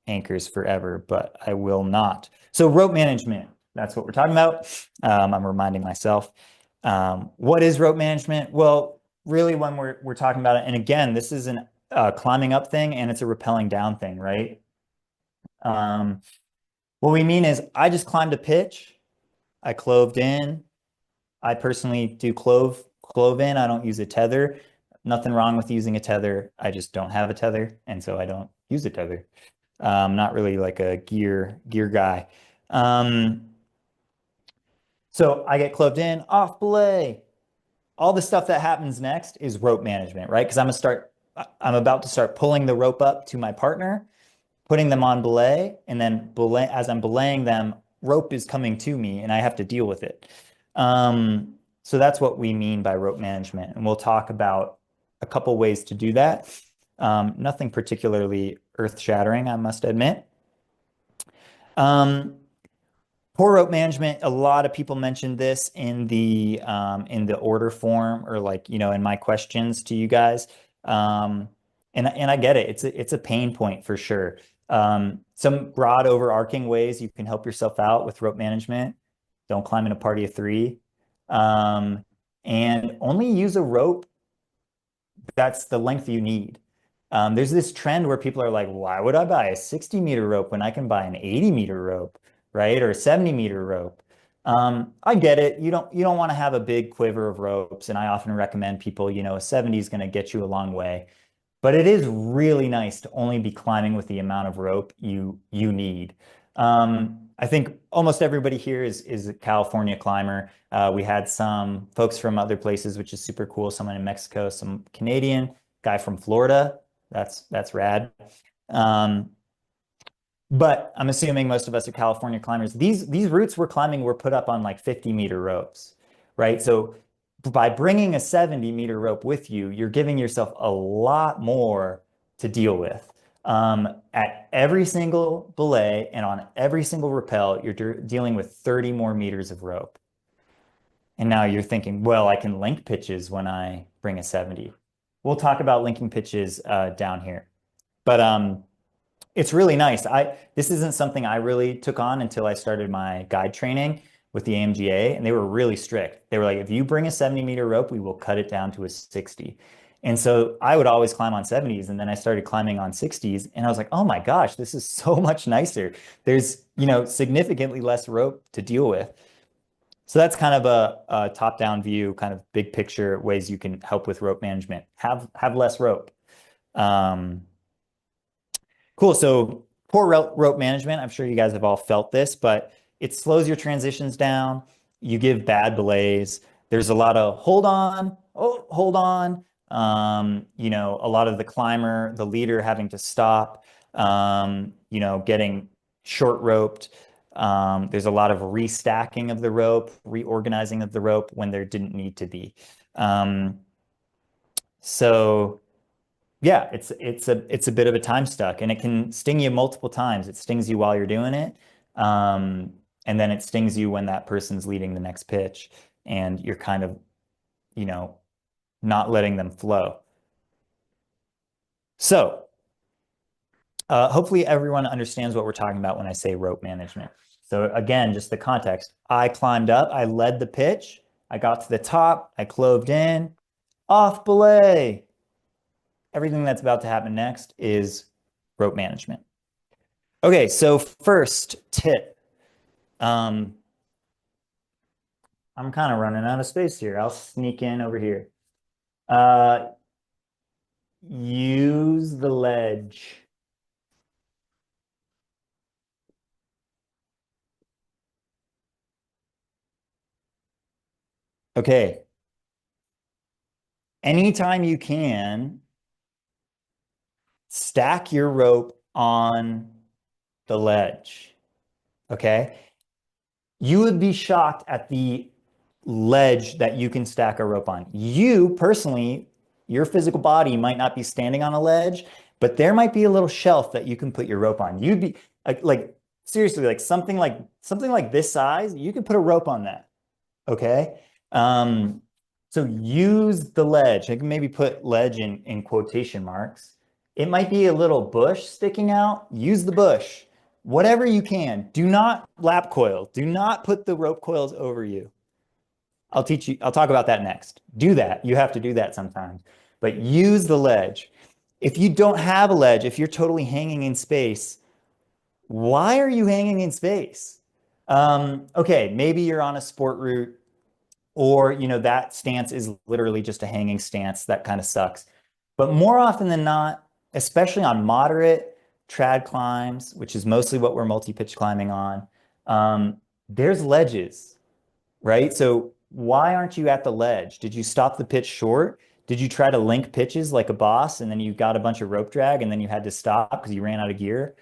anchors forever, but I will not. So rope management, that's what we're talking about. I'm reminding myself. What is rope management? Well, really when we're talking about it, and again, this is a climbing up thing and it's a rappelling down thing, right? What we mean is I just climbed a pitch, I cloved in. I personally do clove in. I don't use a tether. Nothing wrong with using a tether. I just don't have a tether, and so I don't use a tether. Not really like a gear guy. So I get cloved in, off belay. All the stuff that happens next is rope management, right? Because I'm about to start pulling the rope up to my partner, putting them on belay, and then as I'm belaying them, rope is coming to me and I have to deal with it. So that's what we mean by rope management. And we'll talk about a couple ways to do that. Nothing particularly earth-shattering, I must admit. Poor rope management, a lot of people mentioned this in the order form or like, in my questions to you guys. And I get it. It's a pain point for sure. Some broad overarching ways you can help yourself out with rope management. Don't climb in a party of three. Um, and only use a rope that's the length you need. There's this trend where people are like, why would I buy a 60-meter rope when I can buy an 80-meter rope, right? Or a 70-meter rope. I get it. You don't want to have a big quiver of ropes, and I often recommend people, a 70 is going to get you a long way. But it is really nice to only be climbing with the amount of rope you need. I think almost everybody here is a California climber. We had some folks from other places, which is super cool. Someone in Mexico, some Canadian, guy from Florida. That's rad. Um, but I'm assuming most of us are California climbers. These routes we're climbing were put up on like 50-meter ropes, right? So by bringing a 70-meter rope with you, you're giving yourself a lot more to deal with. At every single belay and on every single rappel, you're dealing with 30 more meters of rope. And now you're thinking, well, I can link pitches when I bring a 70. We'll talk about linking pitches down here. But it's really nice. This isn't something I really took on until I started my guide training with the AMGA, and they were really strict. They were like, if you bring a 70-meter rope, we will cut it down to a 60. And so I would always climb on 70s, and then I started climbing on 60s, and I was like, oh my gosh, this is so much nicer. There's, significantly less rope to deal with. So that's kind of a top-down view, kind of big picture ways you can help with rope management. Have less rope. Cool. So poor rope management, I'm sure you guys have all felt this, but it slows your transitions down. You give bad belays. There's a lot of hold on, oh, hold on. A lot of the climber, the leader having to stop, getting short roped. There's a lot of restacking of the rope, reorganizing of the rope when there didn't need to be. So yeah, it's a bit of a time stuck, and it can sting you multiple times. It stings you while you're doing it, and then it stings you when that person's leading the next pitch, and you're kind of, you know, not letting them flow. So, hopefully everyone understands what we're talking about when I say rope management. So again, just the context. I climbed up, I led the pitch, I got to the top, I cloved in, off belay. Everything that's about to happen next is rope management. Okay, so first tip. I'm kind of running out of space here. I'll sneak in over here. Use the ledge. Okay. Anytime you can, stack your rope on the ledge. Okay. You would be shocked at the ledge that you can stack a rope on. You personally, your physical body might not be standing on a ledge, but there might be a little shelf that you can put your rope on. You'd be like seriously, like something like this size, you could put a rope on that. Okay. So use the ledge. I can maybe put ledge in quotation marks. It might be a little bush sticking out. Use the bush. Whatever you can. Do not lap coil. Do not put the rope coils over you. I'll teach you. I'll talk about that next. Do that. You have to do that sometimes. But use the ledge. If you don't have a ledge, if you're totally hanging in space, why are you hanging in space? Okay, maybe you're on a sport route, or that stance is literally just a hanging stance. That kind of sucks. But more often than not, especially on moderate trad climbs, which is mostly what we're multi-pitch climbing on, there's ledges, right? So why aren't you at the ledge? Did you stop the pitch short? Did you try to link pitches like a boss, and then you got a bunch of rope drag and then you had to stop because you ran out of gear?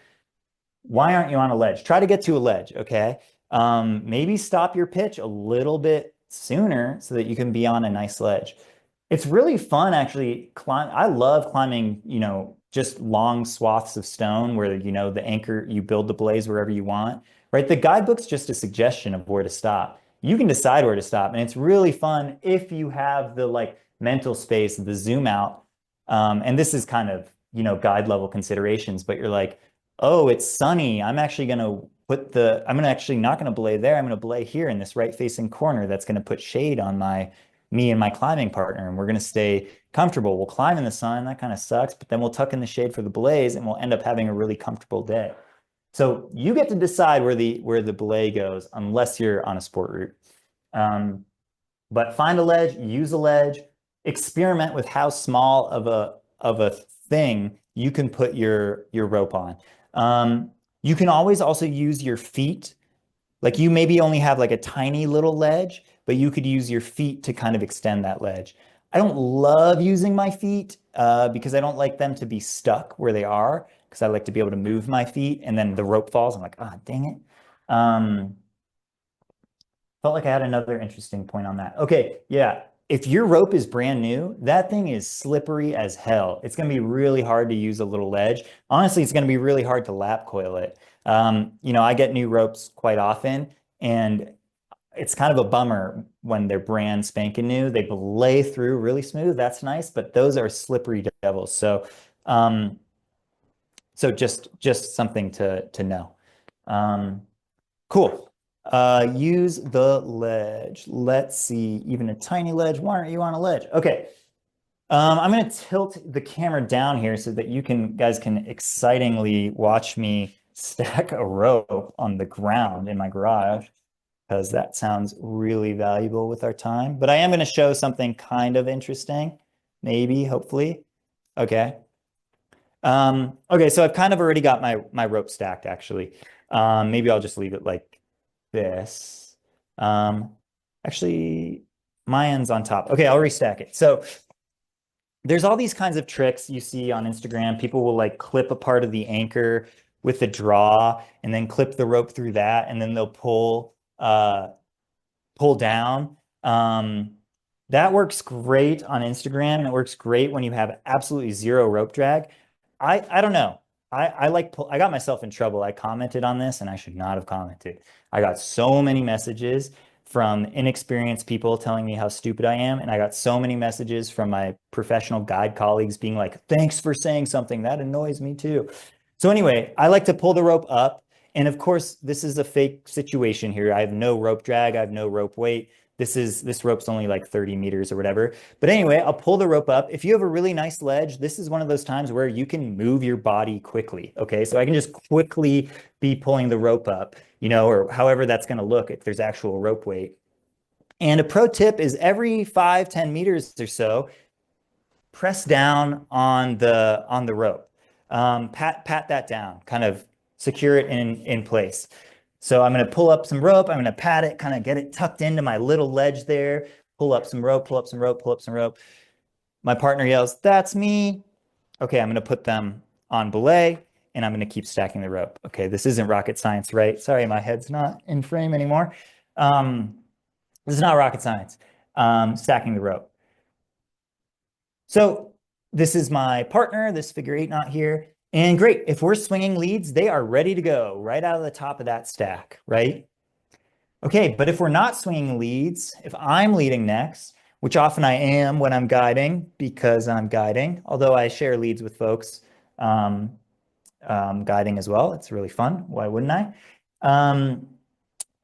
Why aren't you on a ledge? Try to get to a ledge, okay? Maybe stop your pitch a little bit sooner so that you can be on a nice ledge. It's really fun actually. I love climbing, just long swaths of stone where, the anchor, you build the blaze wherever you want, right? The guidebook's just a suggestion of where to stop. You can decide where to stop, and it's really fun if you have the like mental space, the zoom out. And this is kind of, guide level considerations, but you're like, oh, it's sunny. I'm actually not going to belay there. I'm going to belay here in this right facing corner. That's going to put shade on me and my climbing partner, and we're going to stay comfortable. We'll climb in the sun. That kind of sucks, but then we'll tuck in the shade for the belays and we'll end up having a really comfortable day. So you get to decide where the belay goes, unless you're on a sport route. But find a ledge, use a ledge, experiment with how small of a thing you can put your rope on. You can always also use your feet. Like you maybe only have like a tiny little ledge, but you could use your feet to kind of extend that ledge. I don't love using my feet because I don't like them to be stuck where they are, because I like to be able to move my feet, and then the rope falls. I'm like, ah, dang it. Felt like I had another interesting point on that. Okay, yeah. If your rope is brand new, that thing is slippery as hell. It's going to be really hard to use a little ledge. Honestly, it's going to be really hard to lap coil it. I get new ropes quite often, and it's kind of a bummer when they're brand spanking new. They belay through really smooth. That's nice, but those are slippery devils. So just something to know. Cool. Use the ledge. Let's see, even a tiny ledge. Why aren't you on a ledge? Okay. I'm going to tilt the camera down here so that guys can excitingly watch me stack a rope on the ground in my garage, because that sounds really valuable with our time. But I am going to show something kind of interesting, maybe, hopefully. Okay. Okay, so I've kind of already got my rope stacked, actually. Maybe I'll just leave it like this. Actually, my end's on top. Okay, I'll restack it. So there's all these kinds of tricks you see on Instagram. People will like clip a part of the anchor with the draw and then clip the rope through that, and then they'll pull down. That works great on Instagram, and it works great when you have absolutely zero rope drag. I don't know. I got myself in trouble. I commented on this and I should not have commented. I got so many messages from inexperienced people telling me how stupid I am. And I got so many messages from my professional guide colleagues being like, thanks for saying something. That annoys me too. So anyway, I like to pull the rope up. And of course, this is a fake situation here. I have no rope drag. I have no rope weight. This rope's only like 30 meters or whatever. But anyway, I'll pull the rope up. If you have a really nice ledge, this is one of those times where you can move your body quickly. Okay, so I can just quickly be pulling the rope up, or however that's going to look if there's actual rope weight. And a pro tip is every 5-10 meters or so, press down on the rope. Pat that down, kind of secure it in place. So I'm going to pull up some rope. I'm going to pat it, kind of get it tucked into my little ledge there. Pull up some rope, pull up some rope, pull up some rope. My partner yells, "That's me." Okay, I'm going to put them on belay, and I'm going to keep stacking the rope. Okay, this isn't rocket science, right? Sorry, my head's not in frame anymore. This is not rocket science. Stacking the rope. So this is my partner, this figure 8 knot here. And great, if we're swinging leads, they are ready to go right out of the top of that stack, right? Okay, but if we're not swinging leads, if I'm leading next, which often I am when I'm guiding, because I'm guiding, although I share leads with folks guiding as well. It's really fun. Why wouldn't I?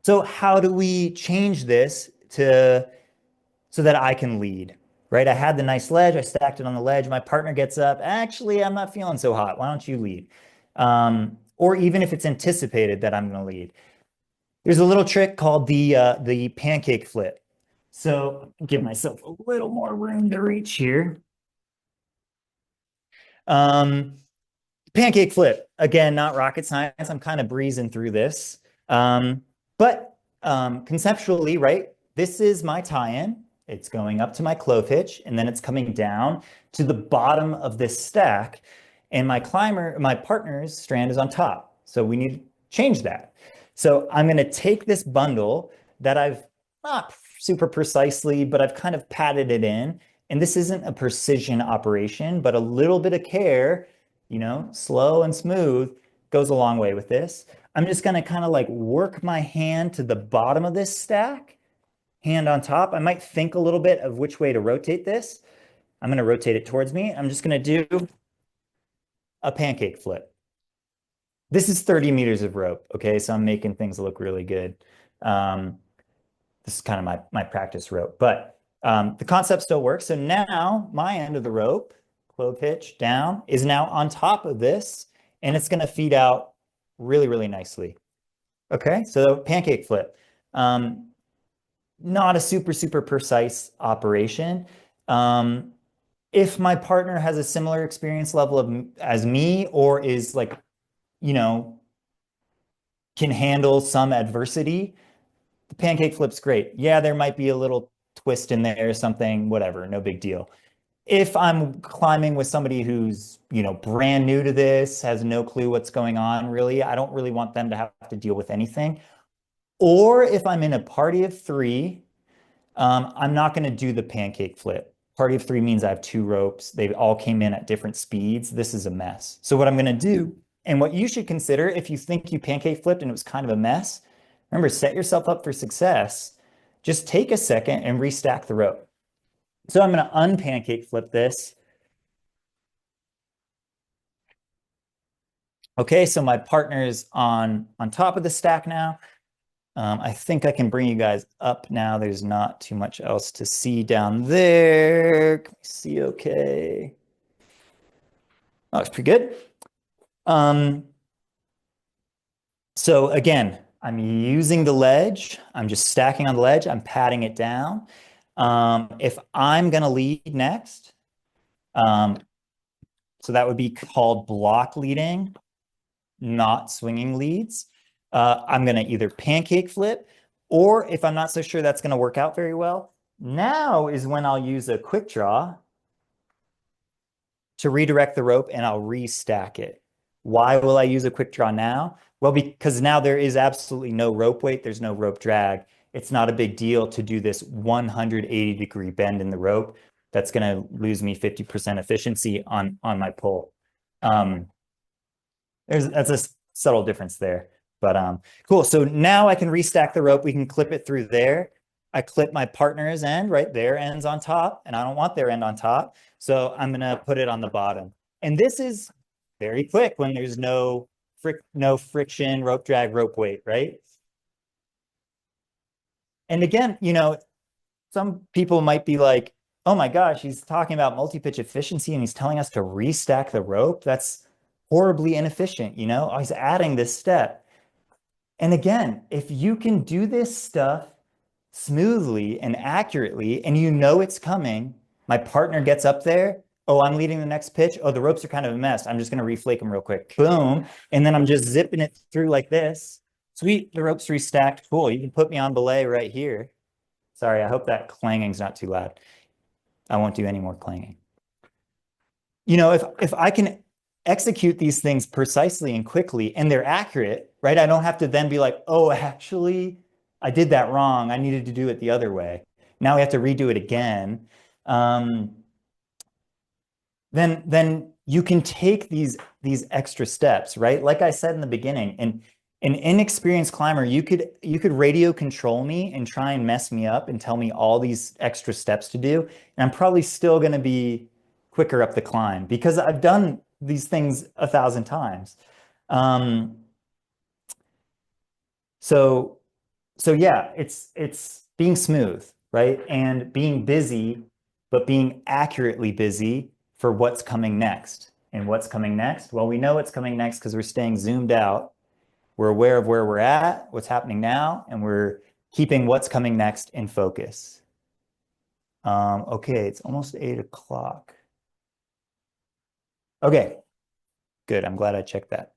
So how do we change this so that I can lead? Right? I had the nice ledge. I stacked it on the ledge. My partner gets up. Actually, I'm not feeling so hot. Why don't you lead? Or even if it's anticipated that I'm going to lead. There's a little trick called the pancake flip. So give myself a little more room to reach here. Pancake flip. Again, not rocket science. I'm kind of breezing through this. But conceptually, right? This is my tie-in. It's going up to my clove hitch, and then it's coming down to the bottom of this stack. And my partner's strand is on top. So we need to change that. So I'm going to take this bundle that I've not super precisely, but I've kind of patted it in. And this isn't a precision operation, but a little bit of care, slow and smooth goes a long way with this. I'm just going to kind of like work my hand to the bottom of this stack, hand on top. I might think a little bit of which way to rotate this. I'm going to rotate it towards me. I'm just going to do a pancake flip. This is 30 meters of rope, okay? So I'm making things look really good. This is kind of my practice rope, but the concept still works. So now my end of the rope, clove hitch down, is now on top of this, and it's going to feed out really, really nicely. Okay, so pancake flip. Not a super, super precise operation. If my partner has a similar experience level as me, or is like, you know, can handle some adversity, the pancake flip's great. Yeah, there might be a little twist in there or something, whatever, no big deal. If I'm climbing with somebody who's, you know, brand new to this, has no clue what's going on, really, I don't really want them to have to deal with anything. Or if I'm in a party of three, I'm not going to do the pancake flip. Party of three means I have two ropes. They all came in at different speeds. This is a mess. So what I'm going to do, and what you should consider if you think you pancake flipped and it was kind of a mess, remember, set yourself up for success. Just take a second and restack the rope. So I'm going to unpancake flip this. Okay, so my partner is on top of the stack now. I think I can bring you guys up now. There's not too much else to see down there. Can we see okay? Oh, it's pretty good. So again, I'm using the ledge. I'm just stacking on the ledge. I'm patting it down. If I'm going to lead next, so that would be called block leading, not swinging leads. I'm going to either pancake flip, or if I'm not so sure that's going to work out very well, now is when I'll use a quick draw to redirect the rope and I'll restack it. Why will I use a quick draw now? Well, because now there is absolutely no rope weight. There's no rope drag. It's not a big deal to do this 180-degree bend in the rope. That's going to lose me 50% efficiency on my pull. That's a subtle difference there, but cool. So now I can restack the rope. We can clip it through there. I clip my partner's end, right? Their end's on top, and I don't want their end on top. So I'm going to put it on the bottom. And this is very quick when there's no friction, rope drag, rope weight, right? And again, you know, some people might be like, oh my gosh, he's talking about multi-pitch efficiency and he's telling us to restack the rope. That's horribly inefficient, you know? He's adding this step. And again, if you can do this stuff smoothly and accurately, and you know it's coming, my partner gets up there, oh, I'm leading the next pitch. Oh, the ropes are kind of a mess. I'm just going to reflake them real quick. Boom. And then I'm just zipping it through like this. Sweet, the rope's restacked. Cool. You can put me on belay right here. Sorry, I hope that clanging's not too loud. I won't do any more clanging. You know, if I can execute these things precisely and quickly and they're accurate, right? I don't have to then be like, oh, actually, I did that wrong. I needed to do it the other way. Now we have to redo it again. Then you can take these extra steps, right? Like I said in the beginning, and an inexperienced climber, you could radio control me and try and mess me up and tell me all these extra steps to do, and I'm probably still going to be quicker up the climb because I've done these things 1,000 times. So yeah, it's being smooth, right? And being busy, but being accurately busy for what's coming next. And what's coming next? Well, we know what's coming next because we're staying zoomed out. We're aware of where we're at, what's happening now, and we're keeping what's coming next in focus. Okay, it's almost 8 o'clock. Okay, good. I'm glad I checked that.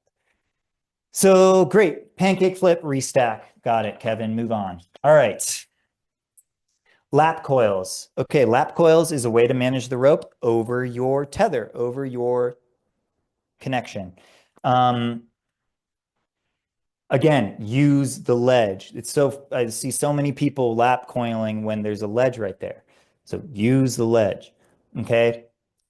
So great. Pancake flip, restack. Got it, Kevin. Move on. All right. Lap coils. Okay, lap coils is a way to manage the rope over your tether, over your connection. Again, use the ledge. I see so many people lap coiling when there's a ledge right there. So use the ledge. Okay.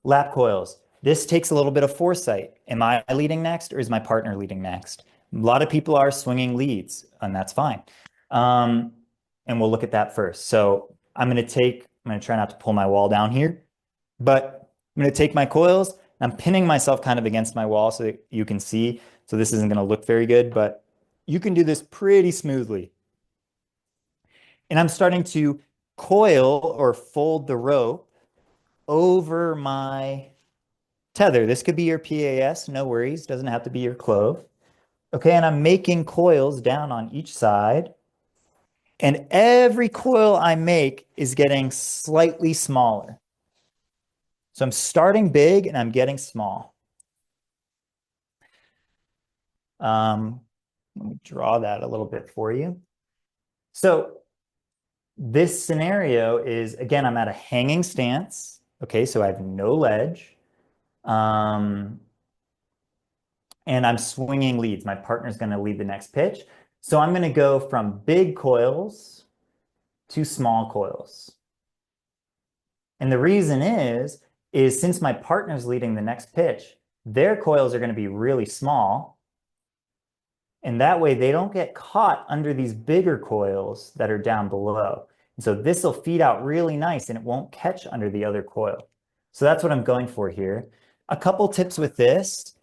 Lap coils. This takes a little bit of foresight. Am I leading next or is my partner leading next? A lot of people are swinging leads, and that's fine. And we'll look at that first. So I'm going to try not to pull my wall down here, but I'm going to take my coils. I'm pinning myself kind of against my wall so that you can see. So this isn't going to look very good, but you can do this pretty smoothly. And I'm starting to coil or fold the rope over my tether. This could be your PAS, no worries. Doesn't have to be your clove. Okay, and I'm making coils down on each side. And every coil I make is getting slightly smaller. So I'm starting big and I'm getting small. Let me draw that a little bit for you. So this scenario is, again, I'm at a hanging stance. Okay, so I have no ledge. And I'm swinging leads. My partner's going to lead the next pitch. So I'm going to go from big coils to small coils. And the reason is since my partner's leading the next pitch, their coils are going to be really small. And that way they don't get caught under these bigger coils that are down below. And so this will feed out really nice and it won't catch under the other coil. So that's what I'm going for here. A couple tips with this.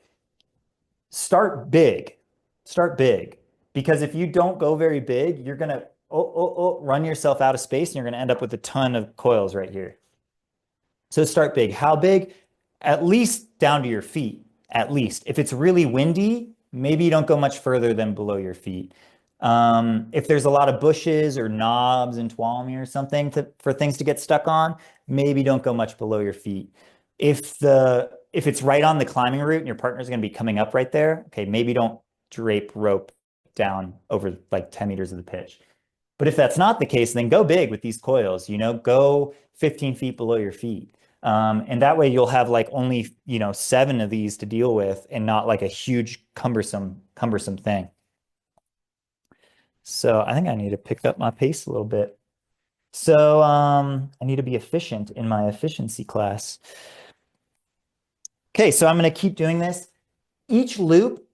Start big. Start big. Because if you don't go very big, you're going to run yourself out of space and you're going to end up with a ton of coils right here. So start big. How big? At least down to your feet, at least. If it's really windy, maybe you don't go much further than below your feet. If there's a lot of bushes or knobs in Tuolumne or something for things to get stuck on, maybe don't go much below your feet. If it's right on the climbing route and your partner's going to be coming up right there, okay, maybe don't drape rope down over like 10 meters of the pitch. But if that's not the case, then go big with these coils, go 15 feet below your feet. And that way you'll have like only, 7 of these to deal with and not like a huge cumbersome thing. So I think I need to pick up my pace a little bit. So I need to be efficient in my efficiency class. Okay, so I'm going to keep doing this. Each loop,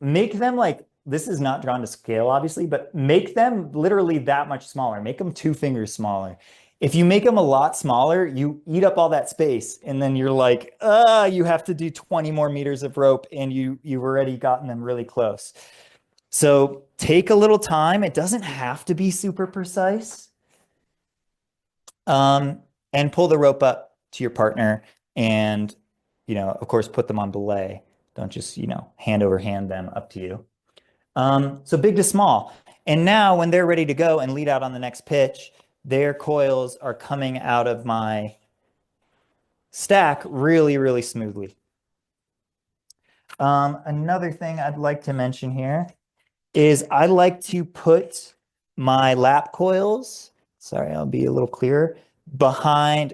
make them like, this is not drawn to scale, obviously, but make them literally that much smaller. Make them 2 fingers smaller. If you make them a lot smaller, you eat up all that space, and then you're like, you have to do 20 more meters of rope, and you've already gotten them really close. So take a little time. It doesn't have to be super precise. And pull the rope up to your partner and, of course, put them on belay. Don't just, hand over hand them up to you. So big to small. And now when they're ready to go and lead out on the next pitch, their coils are coming out of my stack really, really smoothly. Another thing I'd like to mention here is I like to put my lap coils, sorry, I'll be a little clearer,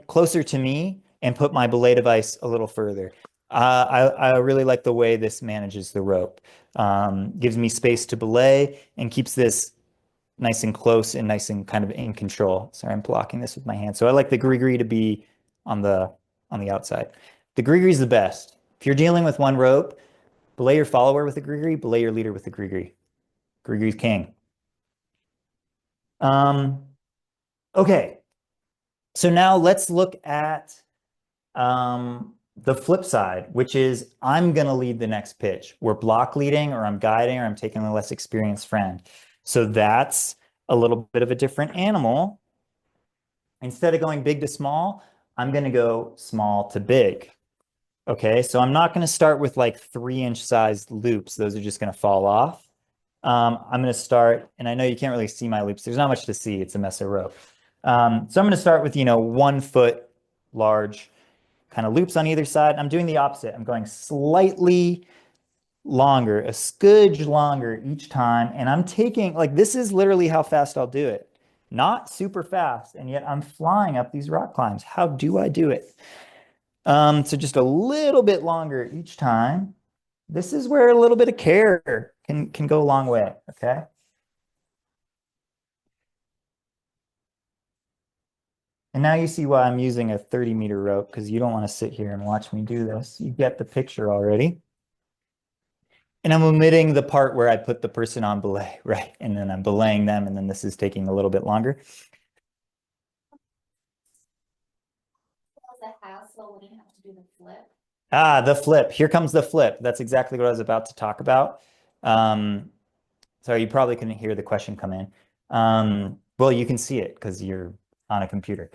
closer to me and put my belay device a little further. I really like the way this manages the rope. Gives me space to belay and keeps this nice and close and nice and kind of in control. Sorry, I'm blocking this with my hand. So I like the gree-gree to be on the outside. The gree-gree is the best. If you're dealing with one rope, belay your follower with the gree-gree, belay your leader with the gree-gree. Gree-gree's king. Okay, so now let's look at the flip side, which is I'm going to lead the next pitch. We're block leading or I'm guiding or I'm taking a less experienced friend. So that's a little bit of a different animal. Instead of going big to small, I'm going to go small to big. Okay, so I'm not going to start with like 3-inch sized loops. Those are just going to fall off. I'm going to start, and I know you can't really see my loops. There's not much to see. It's a mess of rope. So I'm going to start with, 1 foot large kind of loops on either side. I'm doing the opposite. I'm going slightly longer, a scudge longer each time. And I'm taking, like, this is literally how fast I'll do it. Not super fast, and yet I'm flying up these rock climbs. How do I do it? So just a little bit longer each time. This is where a little bit of care can go a long way, okay? And now you see why I'm using a 30-meter rope, because you don't want to sit here and watch me do this. You get the picture already. And I'm omitting the part where I put the person on belay, right? And then I'm belaying them, and then this is taking a little bit longer. The hassle when you have to do the flip. Ah, the flip. Here comes the flip. That's exactly what I was about to talk about. Sorry, you probably couldn't hear the question come in. Well, you can see it because you're on a computer.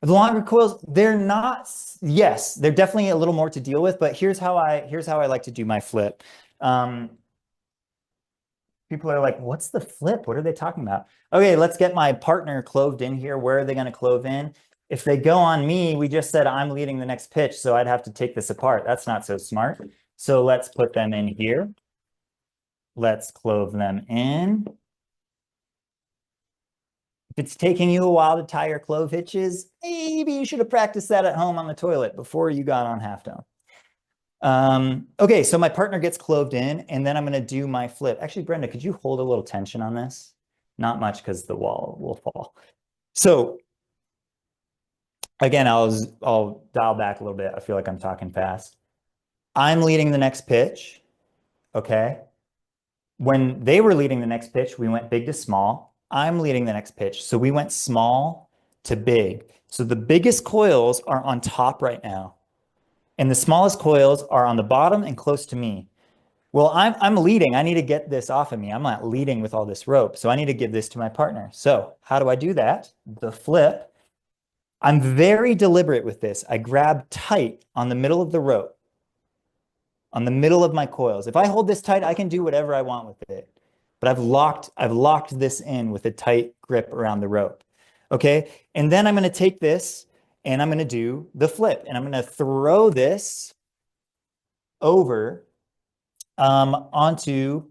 The longer coils, they're not, yes, they're definitely a little more to deal with, but here's how I like to do my flip. People are like, what's the flip? What are they talking about? Okay, let's get my partner cloved in here. Where are they going to clove in? If they go on me, we just said I'm leading the next pitch, so I'd have to take this apart. That's not so smart. So let's put them in here. Let's clove them in. If it's taking you a while to tie your clove hitches, maybe you should have practiced that at home on the toilet before you got on half tone. Okay, so my partner gets cloved in, and then I'm going to do my flip. Actually, Brenda, could you hold a little tension on this? Not much because the wall will fall. So again, I'll dial back a little bit. I feel like I'm talking fast. I'm leading the next pitch, okay? When they were leading the next pitch, we went big to small. I'm leading the next pitch, so we went small to big. So the biggest coils are on top right now, and the smallest coils are on the bottom and close to me. Well, I'm leading. I need to get this off of me. I'm not leading with all this rope, so I need to give this to my partner. So how do I do that? The flip. I'm very deliberate with this. I grab tight on the middle of the rope, on the middle of my coils. If I hold this tight, I can do whatever I want with it. But I've locked this in with a tight grip around the rope. Okay? And then I'm going to take this and I'm going to do the flip. And I'm going to throw this over onto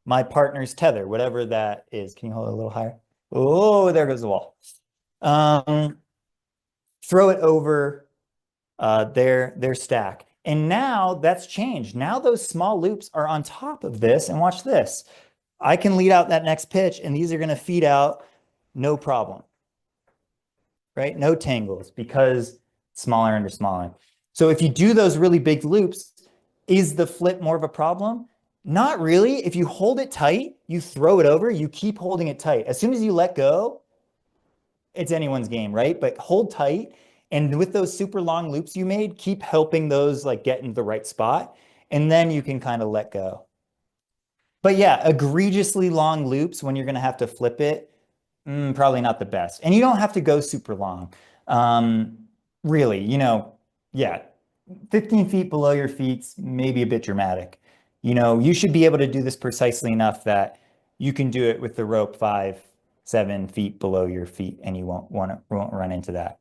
my partner's tether, whatever that is. Can you hold it a little higher? Oh, there goes the wall. Throw it over their stack. And now that's changed. Now those small loops are on top of this, and watch this. I can lead out that next pitch, and these are going to feed out no problem, right? No tangles because smaller under smaller. So if you do those really big loops, is the flip more of a problem? Not really. If you hold it tight, you throw it over, you keep holding it tight. As soon as you let go, it's anyone's game, right? But hold tight. And with those super long loops you made, keep helping those like get into the right spot. And then you can kind of let go. But yeah, egregiously long loops when you're going to have to flip it, probably not the best. And you don't have to go super long. Really, yeah, 15 feet below your feet's maybe a bit dramatic. You should be able to do this precisely enough that you can do it with the rope 5, 7 feet below your feet, and you won't run into that.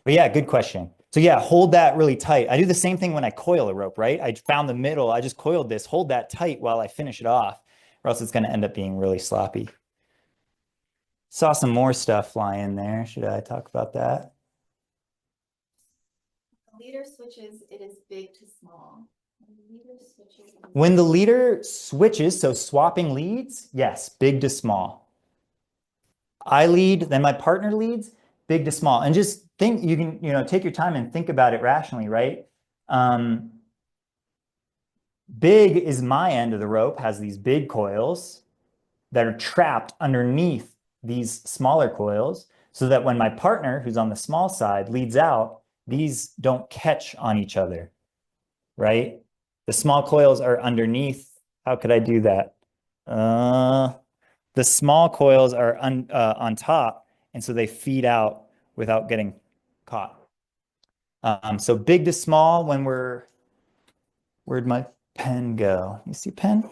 But yeah, good question. So yeah, hold that really tight. I do the same thing when I coil a rope, right? I found the middle. I just coiled this. Hold that tight while I finish it off, or else it's going to end up being really sloppy. Saw some more stuff fly in there. Should I talk about that? The leader switches, it is big to small. When the leader switches, so swapping leads, yes, big to small. I lead, then my partner leads, big to small. And just think, you can, take your time and think about it rationally, right? Big is my end of the rope, has these big coils that are trapped underneath these smaller coils, so that when my partner, who's on the small side, leads out, these don't catch on each other, right? The small coils are underneath. How could I do that? The small coils are on top, and so they feed out without getting caught. So big to small when where'd my pen go? You see pen?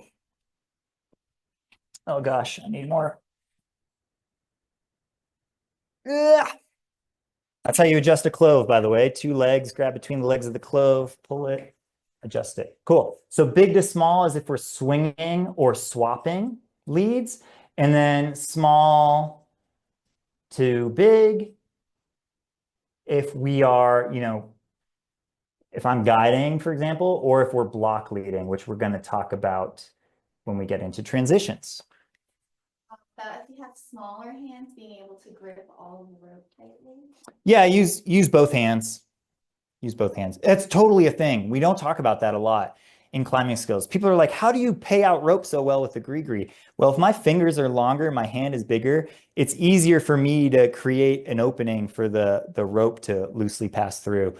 Oh gosh, I need more. Ugh. That's how you adjust a clove, by the way. 2 legs, grab between the legs of the clove, pull it, adjust it. Cool. So big to small is if we're swinging or swapping leads, and then small to big if we are, if I'm guiding, for example, or if we're block leading, which we're going to talk about when we get into transitions. But if you have smaller hands, being able to grip all of the rope tightly. Yeah, use both hands. Use both hands. It's totally a thing. We don't talk about that a lot. in climbing skills. People are like, how do you pay out rope so well with the gree-gree? Well, if my fingers are longer, my hand is bigger, it's easier for me to create an opening for the rope to loosely pass through.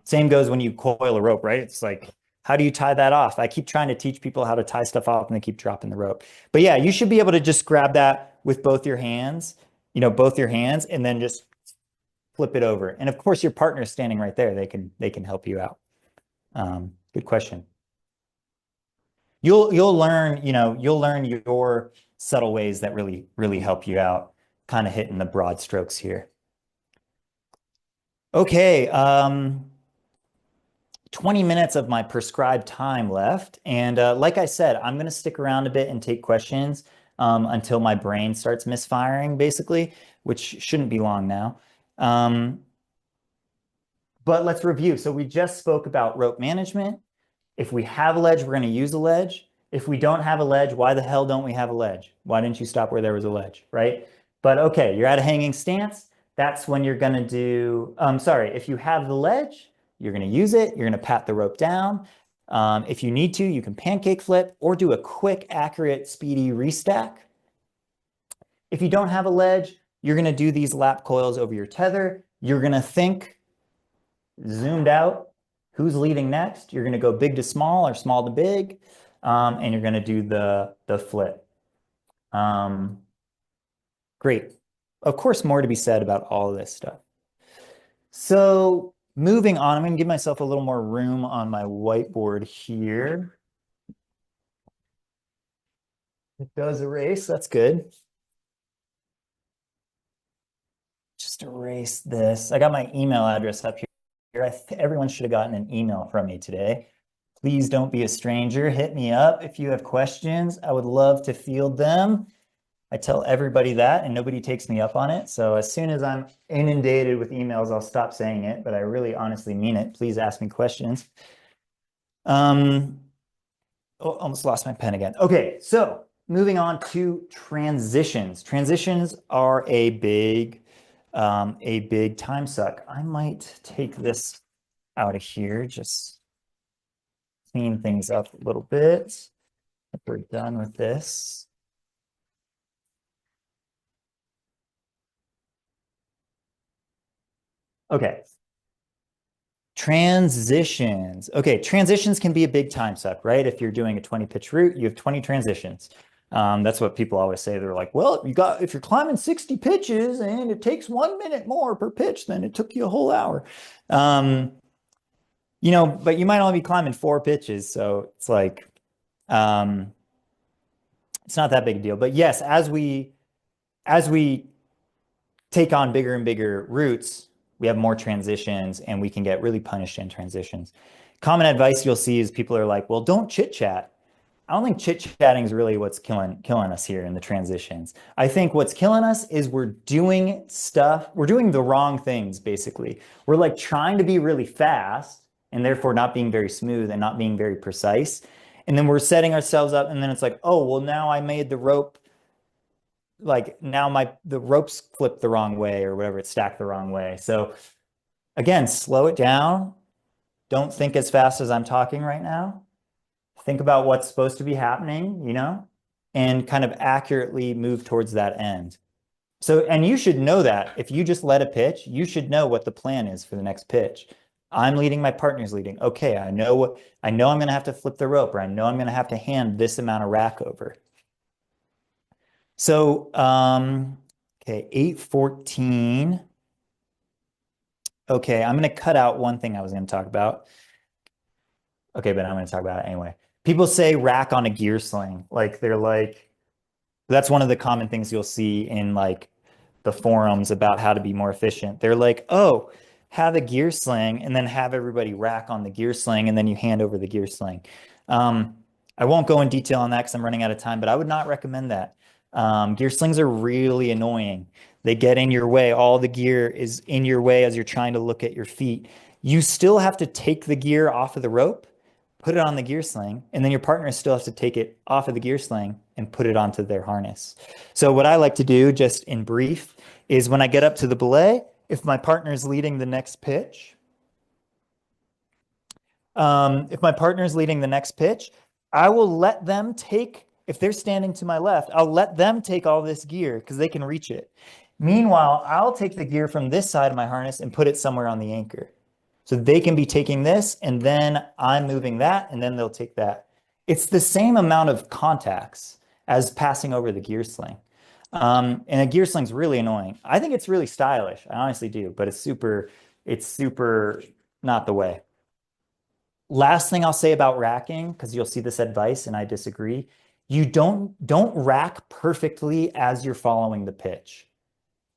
Same goes when you coil a rope, right? It's like, how do you tie that off? I keep trying to teach people how to tie stuff off and they keep dropping the rope. But yeah, you should be able to just grab that with both your hands, both your hands, and then just flip it over. And of course, your partner is standing right there. They can help you out. Good question. You'll learn, you'll learn your subtle ways that really help you out, kind of hitting the broad strokes here. Okay, 20 minutes of my prescribed time left. And like I said, I'm going to stick around a bit and take questions until my brain starts misfiring, basically, which shouldn't be long now. But let's review. So we just spoke about rope management. If we have a ledge, we're going to use a ledge. If we don't have a ledge, why the hell don't we have a ledge? Why didn't you stop where there was a ledge, right? But okay, you're at a hanging stance. That's when you're going to do, sorry, if you have the ledge, you're going to use it. You're going to pat the rope down. If you need to, you can pancake flip or do a quick, accurate, speedy restack. If you don't have a ledge, you're going to do these lap coils over your tether. You're going to think zoomed out, who's leading next? You're going to go big to small or small to big, and you're going to do the flip. Great. Of course, more to be said about all of this stuff. So moving on, I'm going to give myself a little more room on my whiteboard here. It does erase. That's good. Just erase this. I got my email address up here. Everyone should have gotten an email from me today. Please don't be a stranger. Hit me up if you have questions. I would love to field them. I tell everybody that and nobody takes me up on it. So as soon as I'm inundated with emails, I'll stop saying it, but I really honestly mean it. Please ask me questions. Oh, almost lost my pen again. Okay, so moving on to transitions. Transitions are a big time suck. I might take this out of here, just clean things up a little bit. If we're done with this. Okay. Transitions. Okay, transitions can be a big time suck, right? If you're doing a 20 pitch route, you have 20 transitions. That's what people always say. They're like, well, if you're climbing 60 pitches and it takes 1 minute more per pitch, then it took you a whole hour. But you might only be climbing 4 pitches. So it's like, it's not that big a deal. But yes, as we take on bigger and bigger routes, we have more transitions and we can get really punished in transitions. Common advice you'll see is people are like, well, don't chit chat. I don't think chit-chatting is really what's killing us here in the transitions. I think what's killing us is we're doing the wrong things, basically. We're like trying to be really fast and therefore not being very smooth and not being very precise. And then we're setting ourselves up and then it's like, oh, well, now I made the rope, like now the rope's flipped the wrong way or whatever, it's stacked the wrong way. So again, slow it down. Don't think as fast as I'm talking right now. Think about what's supposed to be happening, and kind of accurately move towards that end. So, and you should know that if you just let a pitch, you should know what the plan is for the next pitch. I'm leading, my partner's leading. Okay, I know I'm going to have to flip the rope, or I know I'm going to have to hand this amount of rack over. So, okay, 8:14. Okay, I'm going to cut out one thing I was going to talk about. Okay, but I'm going to talk about it anyway. People say rack on a gear sling. Like that's one of the common things you'll see in like the forums about how to be more efficient. They're like, oh, have a gear sling and then have everybody rack on the gear sling and then you hand over the gear sling. I won't go in detail on that because I'm running out of time, but I would not recommend that. Gear slings are really annoying. They get in your way. All the gear is in your way as you're trying to look at your feet. You still have to take the gear off of the rope, put it on the gear sling, and then your partner still has to take it off of the gear sling and put it onto their harness. So what I like to do, just in brief, is when I get up to the belay, if my partner is leading the next pitch, If my partner is leading the next pitch, I will let them take, if they're standing to my left, I'll let them take all this gear because they can reach it. Meanwhile, I'll take the gear from this side of my harness and put it somewhere on the anchor. So they can be taking this, and then I'm moving that, and then they'll take that. It's the same amount of contacts as passing over the gear sling. And a gear sling's really annoying. I think it's really stylish. I honestly do, but it's super not the way. Last thing I'll say about racking, because you'll see this advice and I disagree. You don't rack perfectly as you're following the pitch.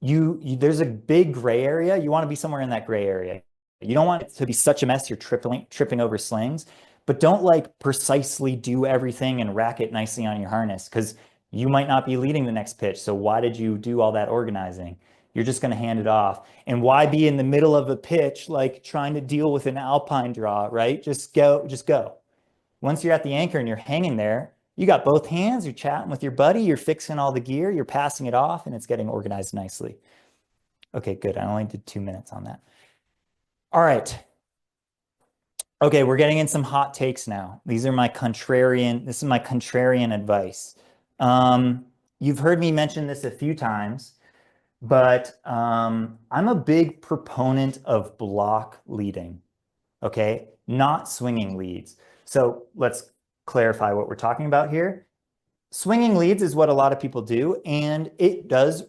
There's a big gray area. You want to be somewhere in that gray area. You don't want it to be such a mess you're tripping over slings, but don't like precisely do everything and rack it nicely on your harness because you might not be leading the next pitch. So why did you do all that organizing? You're just going to hand it off. And why be in the middle of a pitch like trying to deal with an alpine draw, right? Just go, just go. Once you're at the anchor and you're hanging there, you got both hands, you're chatting with your buddy, you're fixing all the gear, you're passing it off, and it's getting organized nicely. Okay, good. I only did 2 minutes on that. All right. Okay, we're getting in some hot takes now. This is my contrarian advice. You've heard me mention this a few times, but I'm a big proponent of block leading, okay? Not swinging leads. So let's clarify what we're talking about here. Swinging leads is what a lot of people do, and it does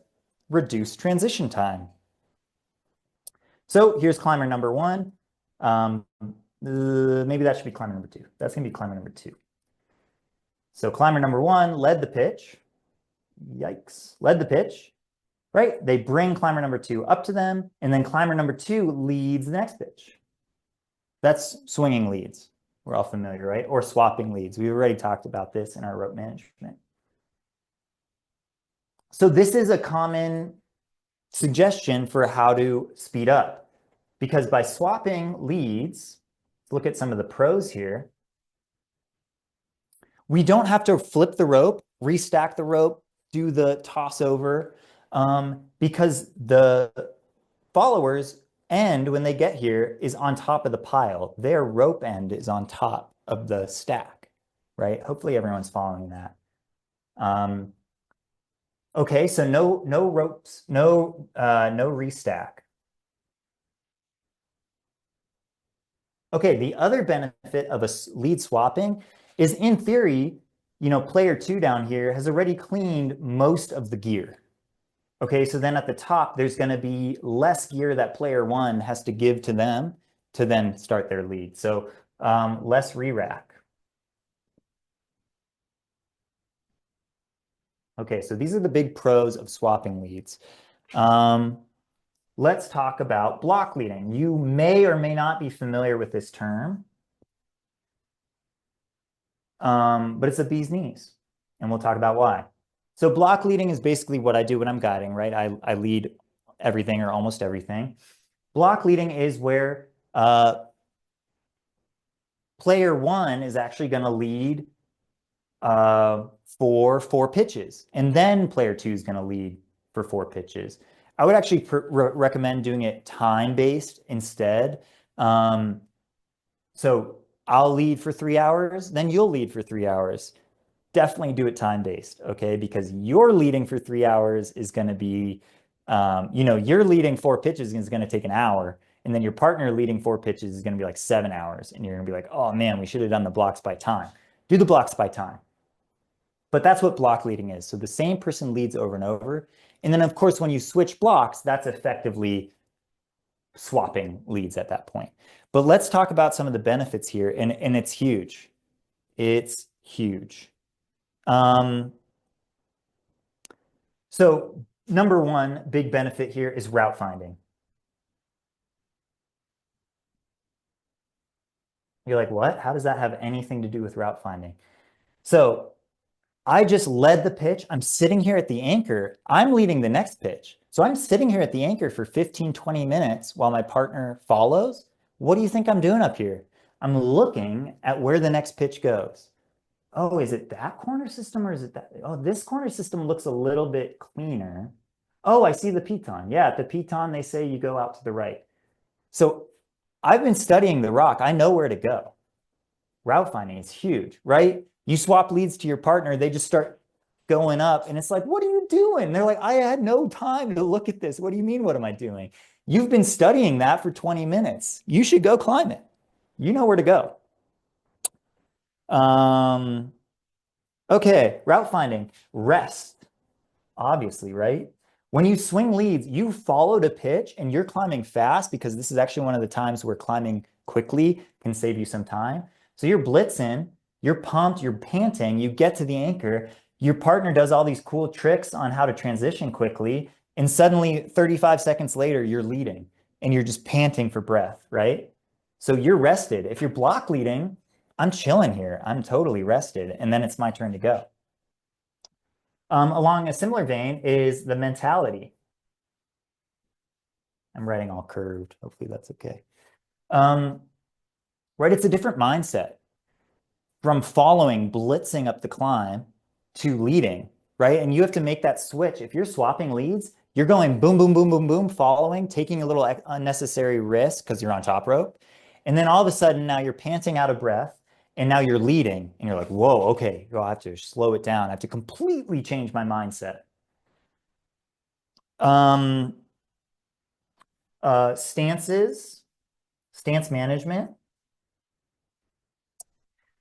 reduce transition time. So here's climber number one. Maybe that should be climber number two. That's going to be climber number two. So climber number one led the pitch. Yikes. Led the pitch, right? They bring climber number two up to them, and then climber number two leads the next pitch. That's swinging leads. We're all familiar, right? Or swapping leads. We've already talked about this in our rope management. So this is a common suggestion for how to speed up, because by swapping leads, look at some of the pros here. We don't have to flip the rope, restack the rope, do the toss over, because the followers end when they get here is on top of the pile. Their rope end is on top of the stack, right? Hopefully everyone's following that. Okay, so no ropes, no restack. Okay, the other benefit of a lead swapping is, in theory, player two down here has already cleaned most of the gear. Okay, so then at the top, there's going to be less gear that player one has to give to them to then start their lead. So less re-rack. Okay, so these are the big pros of swapping leads. Let's talk about block leading. You may or may not be familiar with this term, but it's a bee's knees, and we'll talk about why. So block leading is basically what I do when I'm guiding, right? I lead everything or almost everything. Block leading is where player one is actually going to lead for 4 pitches, and then player two is going to lead for 4 pitches. I would actually recommend doing it time-based instead. So I'll lead for 3 hours, then you'll lead for 3 hours. Definitely do it time-based, okay? Because your leading for 3 hours is going to be, you're leading 4 pitches is going to take an hour, and then your partner leading 4 pitches is going to be like 7 hours, and you're going to be like, oh man, we should have done the blocks by time. Do the blocks by time. But that's what block leading is. So the same person leads over and over. And then, of course, when you switch blocks, that's effectively swapping leads at that point. But let's talk about some of the benefits here, and it's huge. It's huge. So number one big benefit here is route finding. You're like, what? How does that have anything to do with route finding? So I just led the pitch. I'm sitting here at the anchor. I'm leading the next pitch. So I'm sitting here at the anchor for 15, 20 minutes while my partner follows. What do you think I'm doing up here? I'm looking at where the next pitch goes. Oh, is it that corner system or is it that? Oh, this corner system looks a little bit cleaner. Oh, I see the piton. Yeah, at the piton, they say you go out to the right. So I've been studying the rock. I know where to go. route finding is huge, right? You swap leads to your partner, they just start going up and it's like, what are you doing? They're like, I had no time to look at this. What do you mean, what am I doing? You've been studying that for 20 minutes. You should go climb it. You know where to go. Okay, route finding, rest, obviously, right? When you swing leads, you followed a pitch and you're climbing fast because this is actually one of the times where climbing quickly can save you some time. So you're blitzing, you're pumped, you're panting, you get to the anchor, your partner does all these cool tricks on how to transition quickly, and suddenly 35 seconds later, you're leading and you're just panting for breath, right? So you're rested. If you're block leading, I'm chilling here. I'm totally rested. And then it's my turn to go. Along a similar vein is the mentality. I'm writing all curved. Hopefully that's okay. Right, it's a different mindset from following, blitzing up the climb to leading, right? And you have to make that switch. If you're swapping leads, you're going boom, boom, boom, boom, boom, following, taking a little unnecessary risk because you're on top rope. And then all of a sudden now you're panting out of breath and now you're leading and you're like, whoa, okay, I have to slow it down. I have to completely change my mindset. Stances, stance management.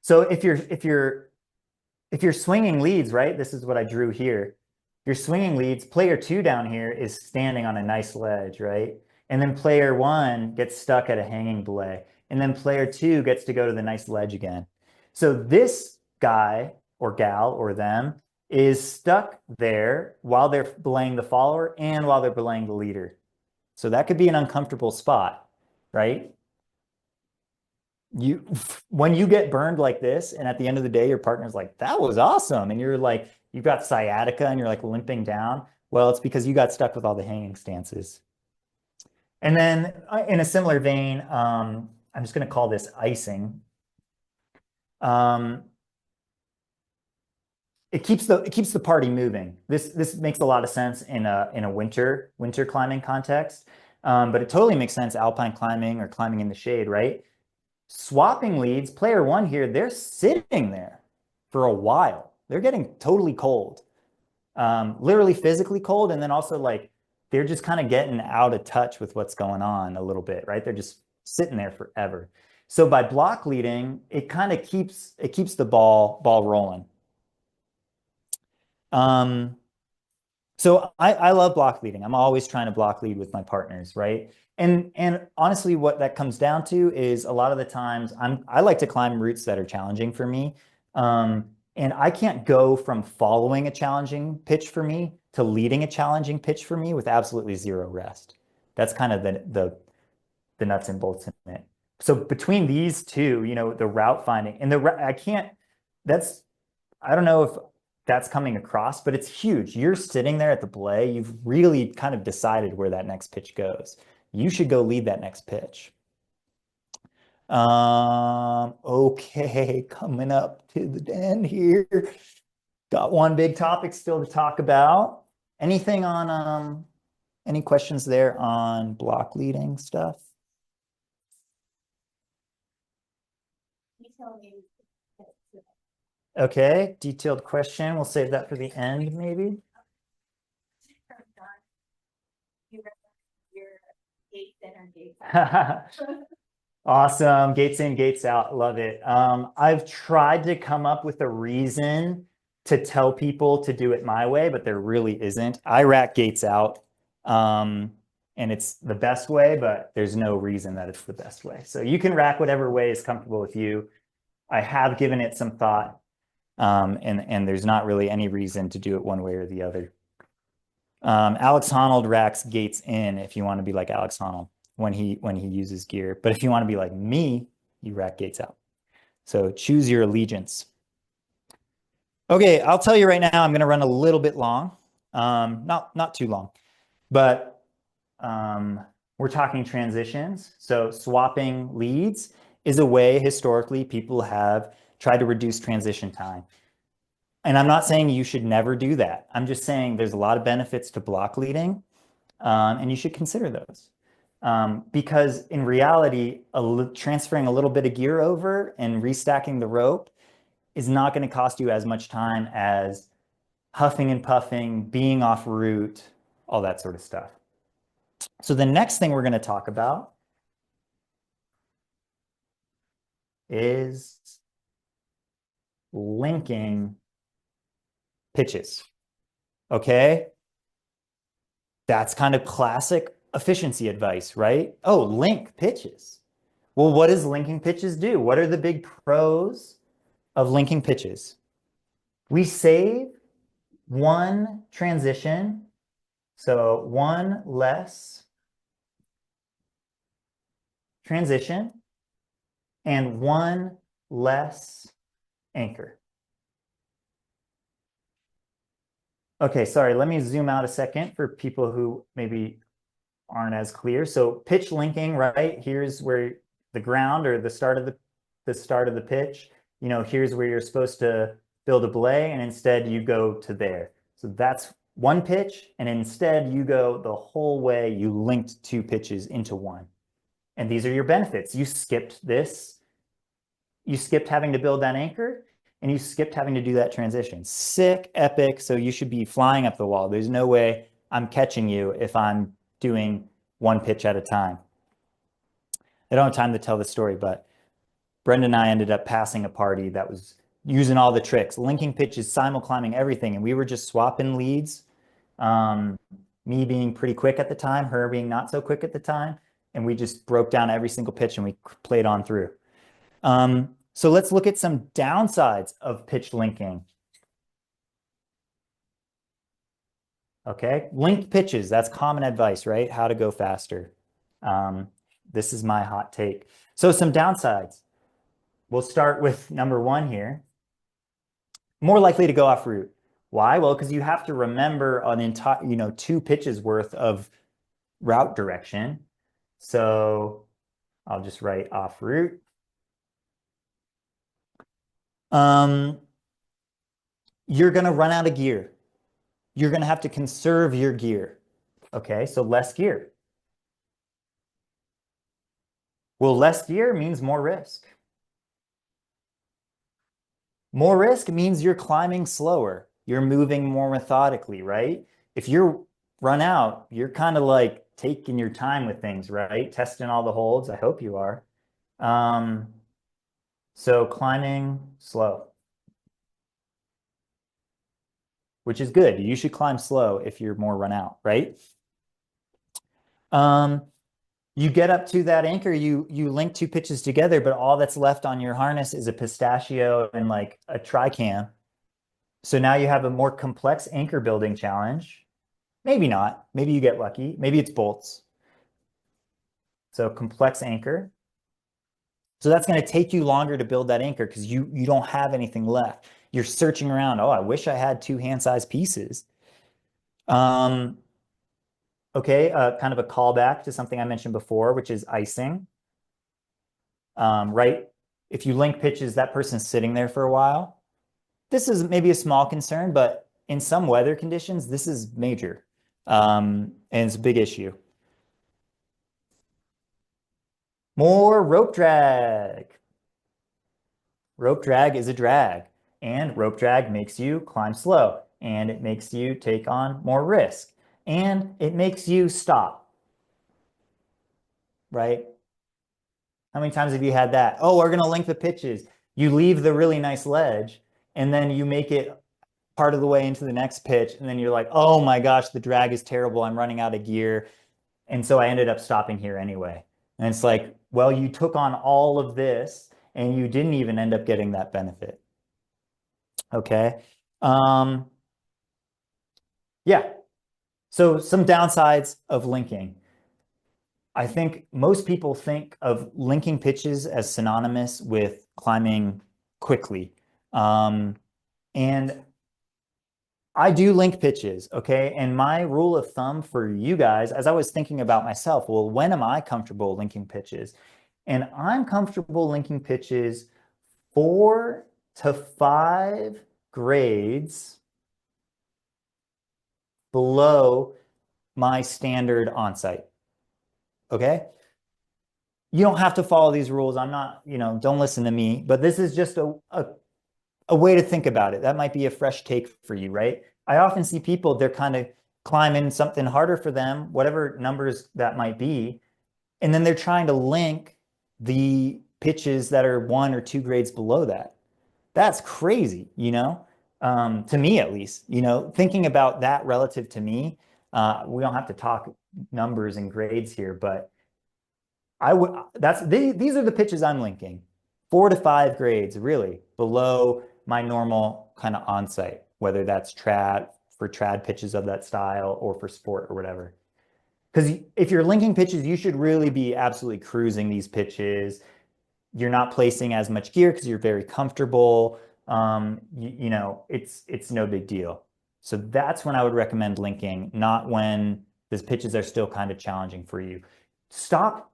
So if you're swinging leads, right? This is what I drew here. You're swinging leads. Player 2 down here is standing on a nice ledge, right? And then player 1 gets stuck at a hanging belay. And then player 2 gets to go to the nice ledge again. So this guy or gal or them is stuck there while they're belaying the follower and while they're belaying the leader. So that could be an uncomfortable spot, right? When you get burned like this, and at the end of the day, your partner's like, that was awesome. And you're like, you've got sciatica and you're like limping down. Well, it's because you got stuck with all the hanging stances. And then in a similar vein, I'm just going to call this icing. It keeps the party moving. This makes a lot of sense in a winter climbing context, but it totally makes sense alpine climbing or climbing in the shade, right? Swapping leads, player 1 here, they're sitting there for a while. They're getting totally cold, literally physically cold, and then also like they're just kind of getting out of touch with what's going on a little bit, right? They're just sitting there forever. So by block leading, it kind of keeps the ball rolling. So I love block leading. I'm always trying to block lead with my partners, right? And honestly, what that comes down to is a lot of the times I like to climb routes that are challenging for me. And I can't go from following a challenging pitch for me to leading a challenging pitch for me with absolutely zero rest. That's kind of the nuts and bolts in it. So between these two, the route finding and I don't know if that's coming across, but it's huge. You're sitting there at the belay. You've really kind of decided where that next pitch goes. You should go lead that next pitch. Okay, coming up to the end here. Got one big topic still to talk about. Anything on any questions there on block leading stuff? Okay, detailed question. We'll save that for the end, maybe. Awesome. Gates in, gates out. Love it. I've tried to come up with a reason to tell people to do it my way, but there really isn't. I rack gates out, and it's the best way, but there's no reason that it's the best way. So you can rack whatever way is comfortable with you. I have given it some thought. And there's not really any reason to do it one way or the other. Alex Honnold racks gates in if you want to be like Alex Honnold when he uses gear. But if you want to be like me, you rack gates out. So choose your allegiance. Okay, I'll tell you right now, I'm going to run a little bit long. Not too long, but we're talking transitions. So swapping leads is a way historically people have tried to reduce transition time. And I'm not saying you should never do that. I'm just saying there's a lot of benefits to block leading, and you should consider those. Because in reality, transferring a little bit of gear over and restacking the rope is not going to cost you as much time as huffing and puffing, being off route, all that sort of stuff. So the next thing we're going to talk about is linking pitches. Okay? That's kind of classic efficiency advice, right? Oh, link pitches. Well, what does linking pitches do? What are the big pros of linking pitches? We save one transition, so one less transition and one less anchor. Okay, sorry, let me zoom out a second for people who maybe aren't as clear. So pitch linking, right? Here's where the ground or the start of the pitch, here's where you're supposed to build a belay, and instead you go to there. So that's one pitch, and instead you go the whole way, you linked two pitches into one. And these are your benefits. You skipped this. You skipped having to build that anchor, and you skipped having to do that transition. Sick, epic. So you should be flying up the wall. There's no way I'm catching you if I'm doing one pitch at a time. I don't have time to tell the story, but Brendan and I ended up passing a party that was using all the tricks, linking pitches, simul-climbing everything, and we were just swapping leads. Me being pretty quick at the time, her being not so quick at the time, and we just broke down every single pitch and we played on through. So let's look at some downsides of pitch linking. Okay, linked pitches, that's common advice, right? How to go faster. This is my hot take. So some downsides. We'll start with number one here. More likely to go off route. Why? Well, because you have to remember an entire, 2 pitches worth of route direction. So I'll just write off route. You're going to run out of gear. You're going to have to conserve your gear. Okay, so less gear. Well, less gear means more risk. More risk means you're climbing slower. You're moving more methodically, right? If you're run out, you're kind of like taking your time with things, right? Testing all the holds. I hope you are. So climbing slow, which is good. You should climb slow if you're more run out, right? You get up to that anchor, you link 2 pitches together, but all that's left on your harness is a pistachio and like a tri-cam. So now you have a more complex anchor building challenge. Maybe not. Maybe you get lucky. Maybe it's bolts. So complex anchor. So that's going to take you longer to build that anchor because you don't have anything left. You're searching around. Oh, I wish I had 2 hand-sized pieces. Okay, kind of a callback to something I mentioned before, which is icing. Right? If you link pitches, that person's sitting there for a while. This is maybe a small concern, but in some weather conditions, this is major. And it's a big issue. More rope drag. Rope drag is a drag, and rope drag makes you climb slow, and it makes you take on more risk, and it makes you stop, right? How many times have you had that? Oh, we're going to link the pitches. You leave the really nice ledge, and then you make it part of the way into the next pitch, and then you're like, oh my gosh, the drag is terrible. I'm running out of gear. And so I ended up stopping here anyway. And it's like, well, you took on all of this and you didn't even end up getting that benefit. Okay. Yeah. So some downsides of linking. I think most people think of linking pitches as synonymous with climbing quickly. And I do link pitches, okay? And my rule of thumb for you guys, as I was thinking about myself, well, when am I comfortable linking pitches? And I'm comfortable linking pitches 4 to 5 grades below my standard onsite. Okay. You don't have to follow these rules. I'm not, don't listen to me, but this is just a way to think about it. That might be a fresh take for you, right? I often see people, they're kind of climbing something harder for them, whatever numbers that might be. And then they're trying to link the pitches that are 1 or 2 grades below that. That's crazy, to me at least, thinking about that relative to me. We don't have to talk numbers and grades here, but these are the pitches I'm linking. 4 to 5 grades, really, below my normal kind of on-site, whether that's trad pitches of that style or for sport or whatever. Because if you're linking pitches, you should really be absolutely cruising these pitches. You're not placing as much gear because you're very comfortable. It's no big deal. So that's when I would recommend linking, not when the pitches are still kind of challenging for you. Stop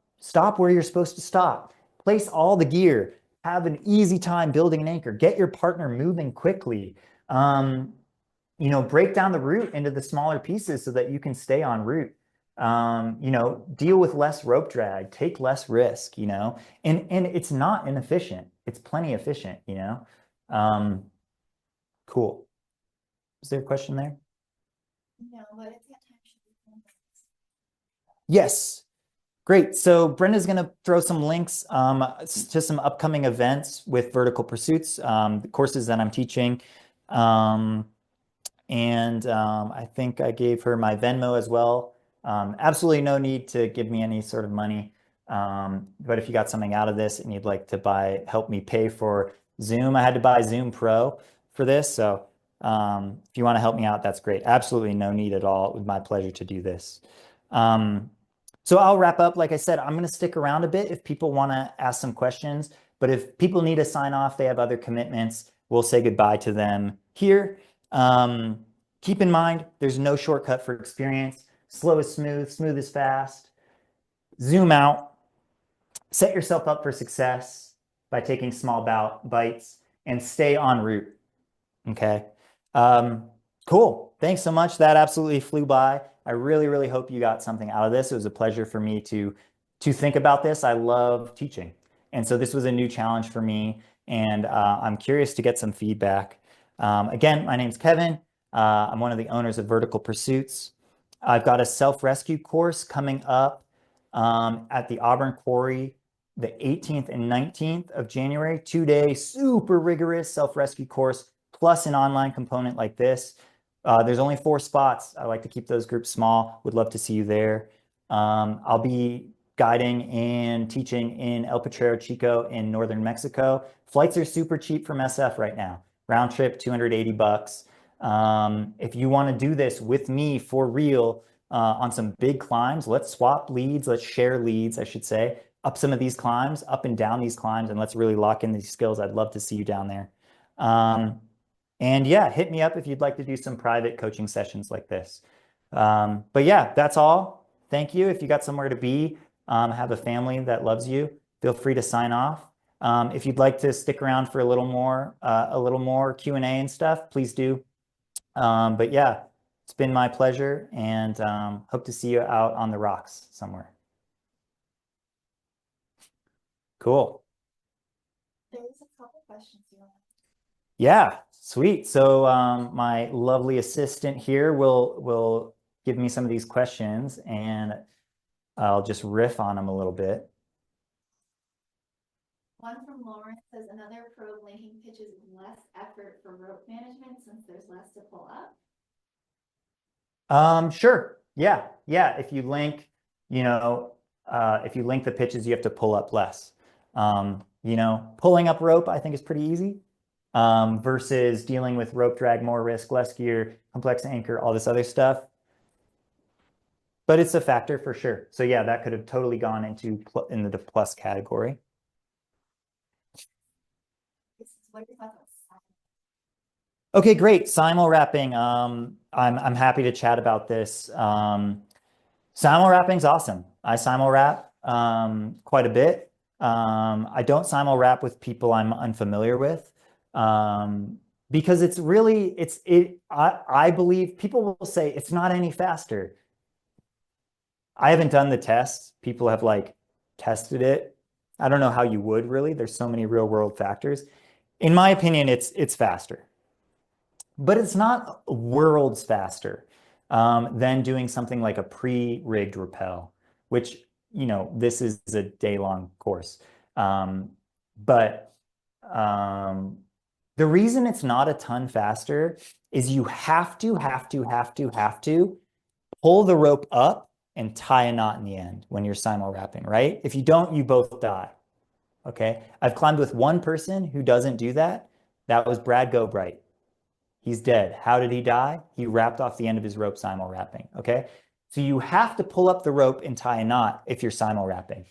where you're supposed to stop. Place all the gear. Have an easy time building an anchor. Get your partner moving quickly. Break down the route into the smaller pieces so that you can stay en route. Deal with less rope drag, take less risk, and it's not inefficient. It's plenty efficient. Cool. Is there a question there? No, but it's that time should be. Yes. Great. So Brenda's going to throw some links to some upcoming events with Vertical Pursuits, the courses that I'm teaching. I think I gave her my Venmo as well. Absolutely no need to give me any sort of money. But if you got something out of this and you'd like to help me pay for Zoom, I had to buy Zoom Pro for this. So if you want to help me out, that's great. Absolutely no need at all. It was my pleasure to do this. So I'll wrap up. Like I said, I'm going to stick around a bit if people want to ask some questions. But if people need to sign off, they have other commitments, we'll say goodbye to them here. Keep in mind, there's no shortcut for experience. Slow is smooth, smooth is fast. Zoom out. Set yourself up for success by taking small bites and stay en route. Okay. Cool. Thanks so much. That absolutely flew by. I really, really hope you got something out of this. It was a pleasure for me to think about this. I love teaching. And so this was a new challenge for me. And I'm curious to get some feedback. Again, my name's Kevin. I'm one of the owners of Vertical Pursuits. I've got a self-rescue course coming up at the Auburn Quarry the 18th and 19th of January. 2-day, super rigorous self-rescue course, plus an online component like this. There's only 4 spots. I like to keep those groups small. Would love to see you there. I'll be guiding and teaching in El Potrero Chico in northern Mexico. Flights are super cheap from SF right now. Round trip, $280. If you want to do this with me for real on some big climbs, let's swap leads. Let's share leads, I should say, up some of these climbs, up and down these climbs, and let's really lock in these skills. I'd love to see you down there. And yeah, hit me up if you'd like to do some private coaching sessions like this. But yeah, that's all. Thank you. If you got somewhere to be, have a family that loves you, feel free to sign off. If you'd like to stick around for a little more Q&A and stuff, please do. But yeah, it's been my pleasure, and hope to see you out on the rocks somewhere. Cool. There's a couple questions you want. Yeah, sweet. So my lovely assistant here will give me some of these questions, and I'll just riff on them a little bit. One from Lawrence says another pro linking pitches less effort for rope management since there's less to pull up. Sure. Yeah. If you link, if you link the pitches, you have to pull up less. Pulling up rope, I think is pretty easy. Versus dealing with rope drag, more risk, less gear, complex anchor, all this other stuff. But it's a factor for sure. So yeah, that could have totally gone into the plus category. What are your thoughts on simul? Okay, great. Simul wrapping. I'm happy to chat about this. Simul wrapping's awesome. I simul wrap quite a bit. I don't simul wrap with people I'm unfamiliar with. Because it's really, I believe people will say it's not any faster. I haven't done the test. People have like tested it. I don't know how you would really. There's so many real world factors. In my opinion, it's faster, but it's not worlds faster than doing something like a pre-rigged rappel, which, this is a day-long course. Um, but um, the reason it's not a ton faster is you have to pull the rope up and tie a knot in the end when you're simul wrapping, right? If you don't, you both die. Okay. I've climbed with one person who doesn't do that. That was Brad Gobright. He's dead. How did he die? He wrapped off the end of his rope simul wrapping. Okay. So you have to pull up the rope and tie a knot if you're simul wrapping,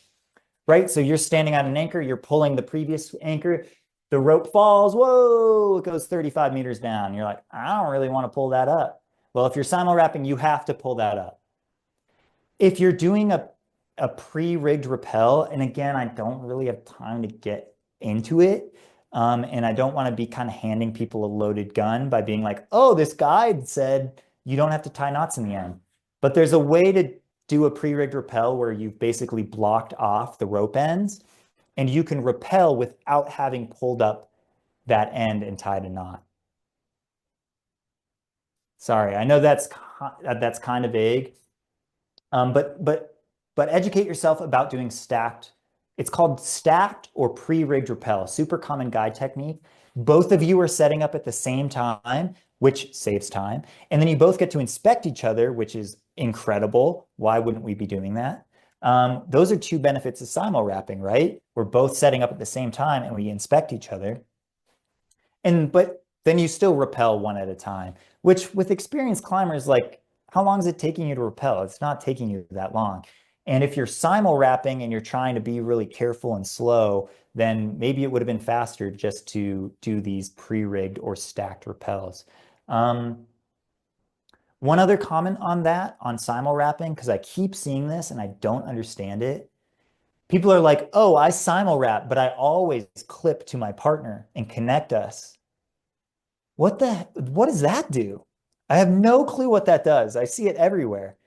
right? So you're standing on an anchor, you're pulling the previous anchor, the rope falls, whoa, it goes 35 meters down. You're like, I don't really want to pull that up. Well, if you're simul wrapping, you have to pull that up. If you're doing a pre-rigged rappel, and again, I don't really have time to get into it, and I don't want to be kind of handing people a loaded gun by being like, oh, this guide said you don't have to tie knots in the end. But there's a way to do a pre-rigged rappel where you've basically blocked off the rope ends, and you can rappel without having pulled up that end and tied a knot. Sorry, I know that's kind of vague. But educate yourself about doing stacked. It's called stacked or pre-rigged rappel, super common guide technique. Both of you are setting up at the same time, which saves time. And then you both get to inspect each other, which is incredible. Why wouldn't we be doing that? Those are two benefits of simul wrapping, right? We're both setting up at the same time and we inspect each other. But then you still rappel one at a time, which with experienced climbers, like how long is it taking you to rappel? It's not taking you that long. And if you're simul wrapping and you're trying to be really careful and slow, then maybe it would have been faster just to do these pre-rigged or stacked rappels. One other comment on that, on simul wrapping, because I keep seeing this and I don't understand it. People are like, oh, I simul wrap, but I always clip to my partner and connect us. What does that do? I have no clue what that does. I see it everywhere.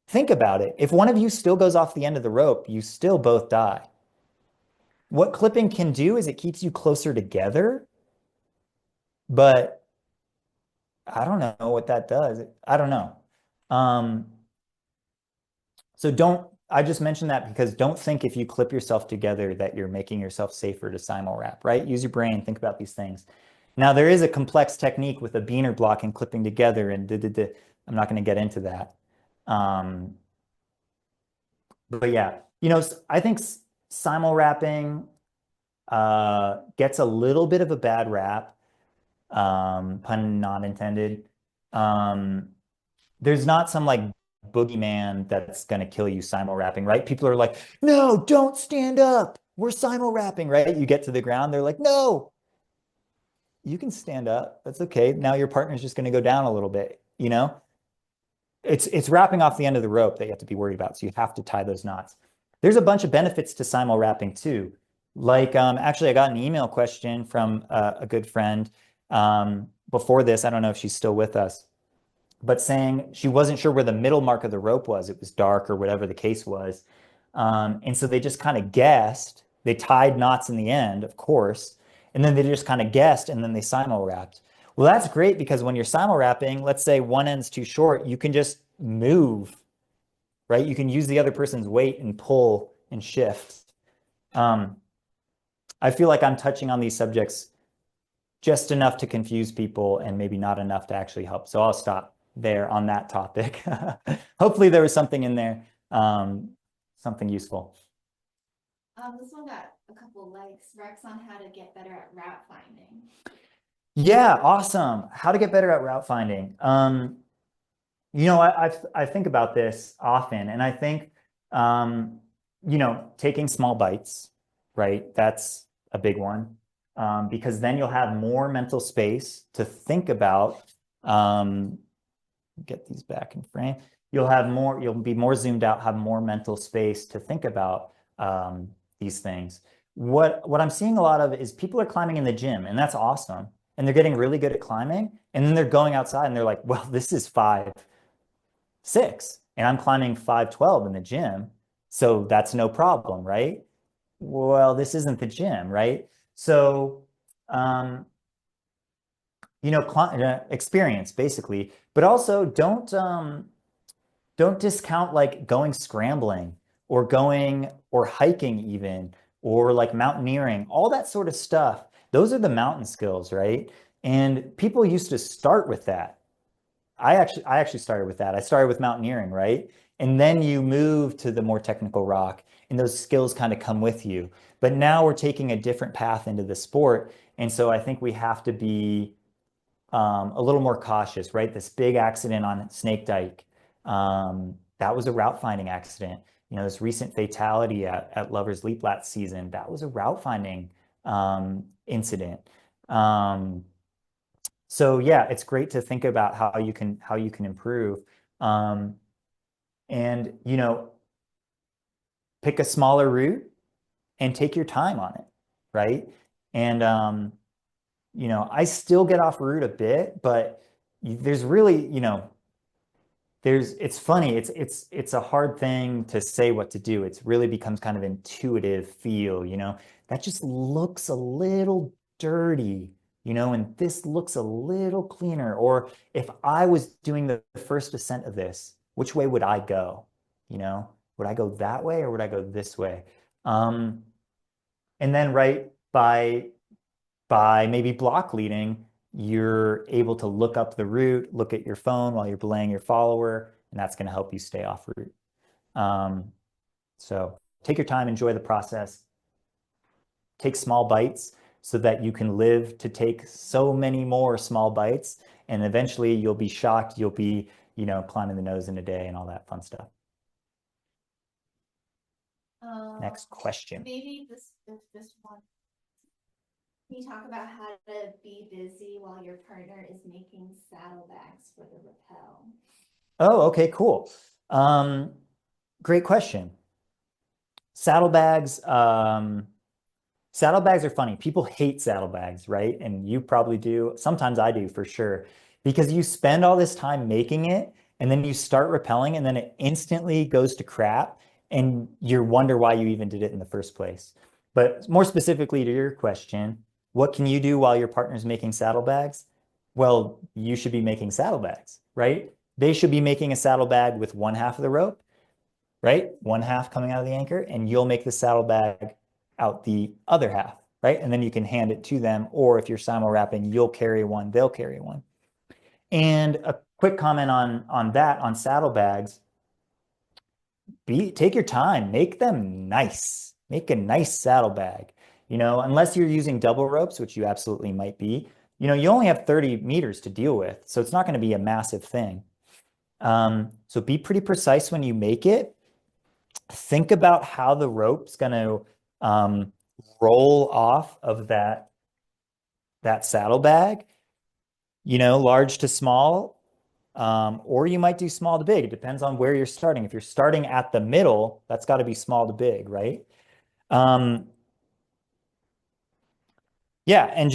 Think about it. If one of you still goes off the end of the rope, you still both die. What clipping can do is it keeps you closer together, but I don't know what that does. I don't know. I just mentioned that because don't think if you clip yourself together that you're making yourself safer to simul wrap, right? Use your brain, think about these things. Now, there is a complex technique with a beaner block and clipping together, and I'm not going to get into that. But yeah, I think simul wrapping gets a little bit of a bad rap, pun not intended. There's not some like boogeyman that's going to kill you simul wrapping, right? People are like, no, don't stand up. We're simul wrapping, right? You get to the ground, they're like, no, you can stand up. That's okay. Now your partner's just going to go down a little bit, It's wrapping off the end of the rope that you have to be worried about. So you have to tie those knots. There's a bunch of benefits to simul wrapping too. Like, actually, I got an email question from a good friend before this. I don't know if she's still with us, but saying she wasn't sure where the middle mark of the rope was. It was dark or whatever the case was. And so they just kind of guessed. They tied knots in the end, of course, and then they just kind of guessed and then they simul wrapped. Well, that's great because when you're simul wrapping, let's say one end's too short, you can just move, right? You can use the other person's weight and pull and shift. I feel like I'm touching on these subjects just enough to confuse people and maybe not enough to actually help. So I'll stop there on that topic. Hopefully there was something in there, something useful. This one got a couple likes. Rex on how to get better at route finding. Yeah, awesome. How to get better at route finding. I think about this often, and I think, taking small bites, right? That's a big one, because then you'll have more mental space to think about. Get these back in frame. You'll be more zoomed out, have more mental space to think about these things. What I'm seeing a lot of is people are climbing in the gym, and that's awesome. And they're getting really good at climbing. And then they're going outside and they're like, well, this is 5, 6. and I'm climbing 512 in the gym, so that's no problem, right? Well, this isn't the gym, right? So, um, experience basically, but also don't discount like going scrambling or going or hiking even or like mountaineering, all that sort of stuff. Those are the mountain skills, right? And people used to start with that. I actually started with that. I started with mountaineering, right? And then you move to the more technical rock, and those skills kind of come with you. But now we're taking a different path into the sport, and so I think we have to be a little more cautious, right? This big accident on Snake Dike, that was a route finding accident. This recent fatality at Lover's Leap last season, that was a route finding incident. Um, so yeah, it's great to think about how you can improve. Um, and pick a smaller route and take your time on it, right? And I still get off route a bit, but there's really, it's funny. It's a hard thing to say what to do. It really becomes kind of intuitive feel. That just looks a little dirty, and this looks a little cleaner. Or if I was doing the first ascent of this, which way would I go? Would I go that way or would I go this way? Um, and then right by maybe block leading, you're able to look up the route, look at your phone while you're belaying your follower, and that's going to help you stay off route. Um, so take your time, enjoy the process, take small bites so that you can live to take so many more small bites. And eventually you'll be shocked. You'll be, climbing the nose in a day and all that fun stuff. Next question. Maybe this one. Can you talk about how to be busy while your partner is making saddlebags for the rappel? Oh, okay, cool. Great question. Saddlebags, saddlebags are funny. People hate saddlebags, right? And you probably do. Sometimes I do for sure, because you spend all this time making it and then you start rappelling and then it instantly goes to crap and you wonder why you even did it in the first place. But more specifically to your question, what can you do while your partner's making saddlebags? Well, you should be making saddlebags, right? They should be making a saddlebag with one half of the rope, right? One half coming out of the anchor, and you'll make the saddlebag out the other half, right? And then you can hand it to them, or if you're simul wrapping, you'll carry one, they'll carry one. And a quick comment on that, on saddlebags, take your time, make them nice. Make a nice saddlebag. Unless you're using double ropes, which you absolutely might be, you only have 30 meters to deal with, so it's not going to be a massive thing. So be pretty precise when you make it. Think about how the rope's going to roll off of that saddlebag, large to small, or you might do small to big. It depends on where you're starting. If you're starting at the middle, that's got to be small to big, right? Yeah, and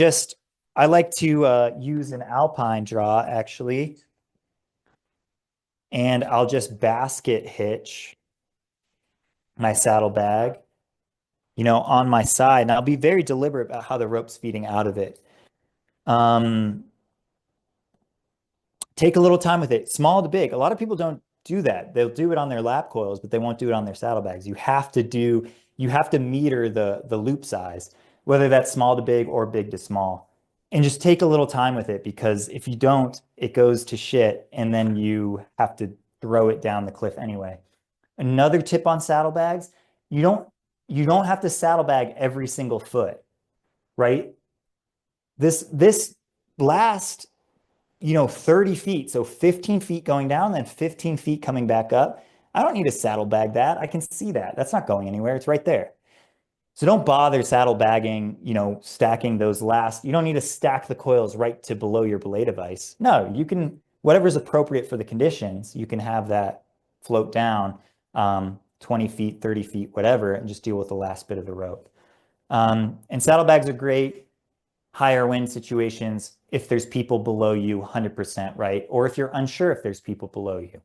I like to use an alpine draw actually, and I'll just basket hitch my saddlebag, on my side, and I'll be very deliberate about how the rope's feeding out of it. Take a little time with it, small to big. A lot of people don't do that. They'll do it on their lap coils, but they won't do it on their saddlebags. You have to meter the loop size, whether that's small to big or big to small. And just take a little time with it, because if you don't, it goes to shit and then you have to throw it down the cliff anyway. Another tip on saddlebags, you don't have to saddlebag every single foot, right? This last 30 feet, so 15 feet going down, then 15 feet coming back up. I don't need to saddlebag that. I can see that. That's not going anywhere. It's right there. So don't bother saddlebagging, stacking those you don't need to stack the coils right to below your belay device. No, you can, whatever's appropriate for the conditions, you can have that float down 20 feet, 30 feet, whatever, and just deal with the last bit of the rope. And saddlebags are great. Higher wind situations, if there's people below you 100%, right? Or if you're unsure if there's people below you.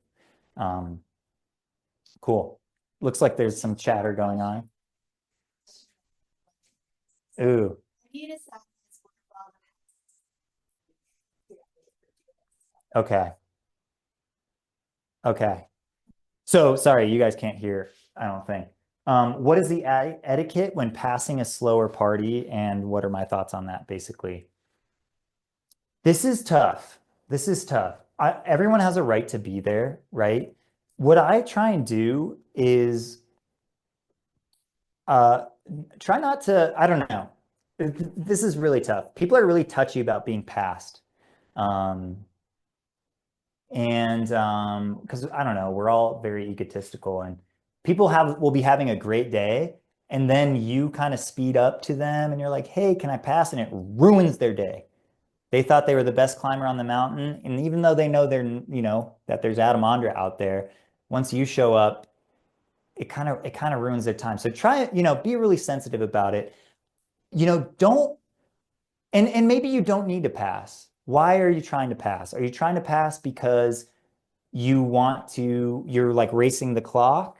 Cool. Looks like there's some chatter going on. Ooh, You decide it's worthwhile. okay. Okay. So sorry, you guys can't hear, I don't think. What is the etiquette when passing a slower party, and what are my thoughts on that, basically? This is tough. This is tough. Everyone has a right to be there, right? What I try and do is uh, try not to, I don't know. This is really tough. People are really touchy about being passed. Um, and because I don't know, we're all very egotistical, and people will be having a great day, and then you kind of speed up to them and you're like, hey, can I pass? And it ruins their day. They thought they were the best climber on the mountain, and even though they know that there's AMGA out there, once you show up, it kind of ruins their time. So try it, be really sensitive about it. Don't, and maybe you don't need to pass. Why are you trying to pass? Are you trying to pass because you're like racing the clock?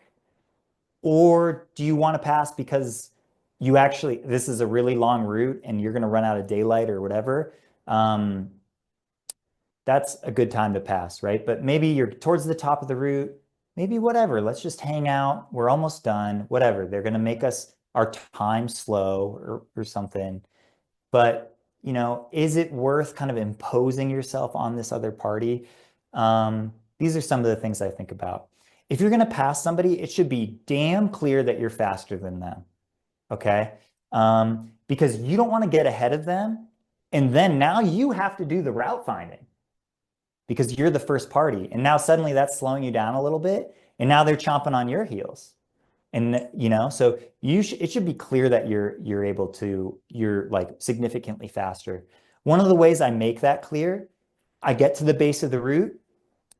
Or do you want to pass because this is a really long route and you're going to run out of daylight or whatever? Um, that's a good time to pass, right? But maybe you're towards the top of the route, maybe whatever. Let's just hang out. We're almost done, whatever. They're going to make our time slow or something. But, is it worth kind of imposing yourself on this other party? These are some of the things I think about. If you're going to pass somebody, it should be damn clear that you're faster than them. Okay? Because you don't want to get ahead of them. And then now you have to do the route finding because you're the first party. And now suddenly that's slowing you down a little bit. And now they're chomping on your heels. And so it should be clear that you're like significantly faster. One of the ways I make that clear, I get to the base of the route,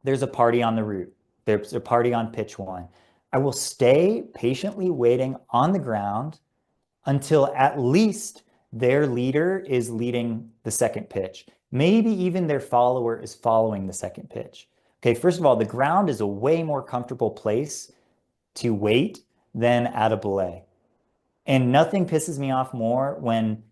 there's a party on the route. There's a party on pitch one. I will stay patiently waiting on the ground until at least their leader is leading the second pitch. Maybe even their follower is following the second pitch. Okay, first of all, the ground is a way more comfortable place to wait than at a belay. And nothing pisses me off more when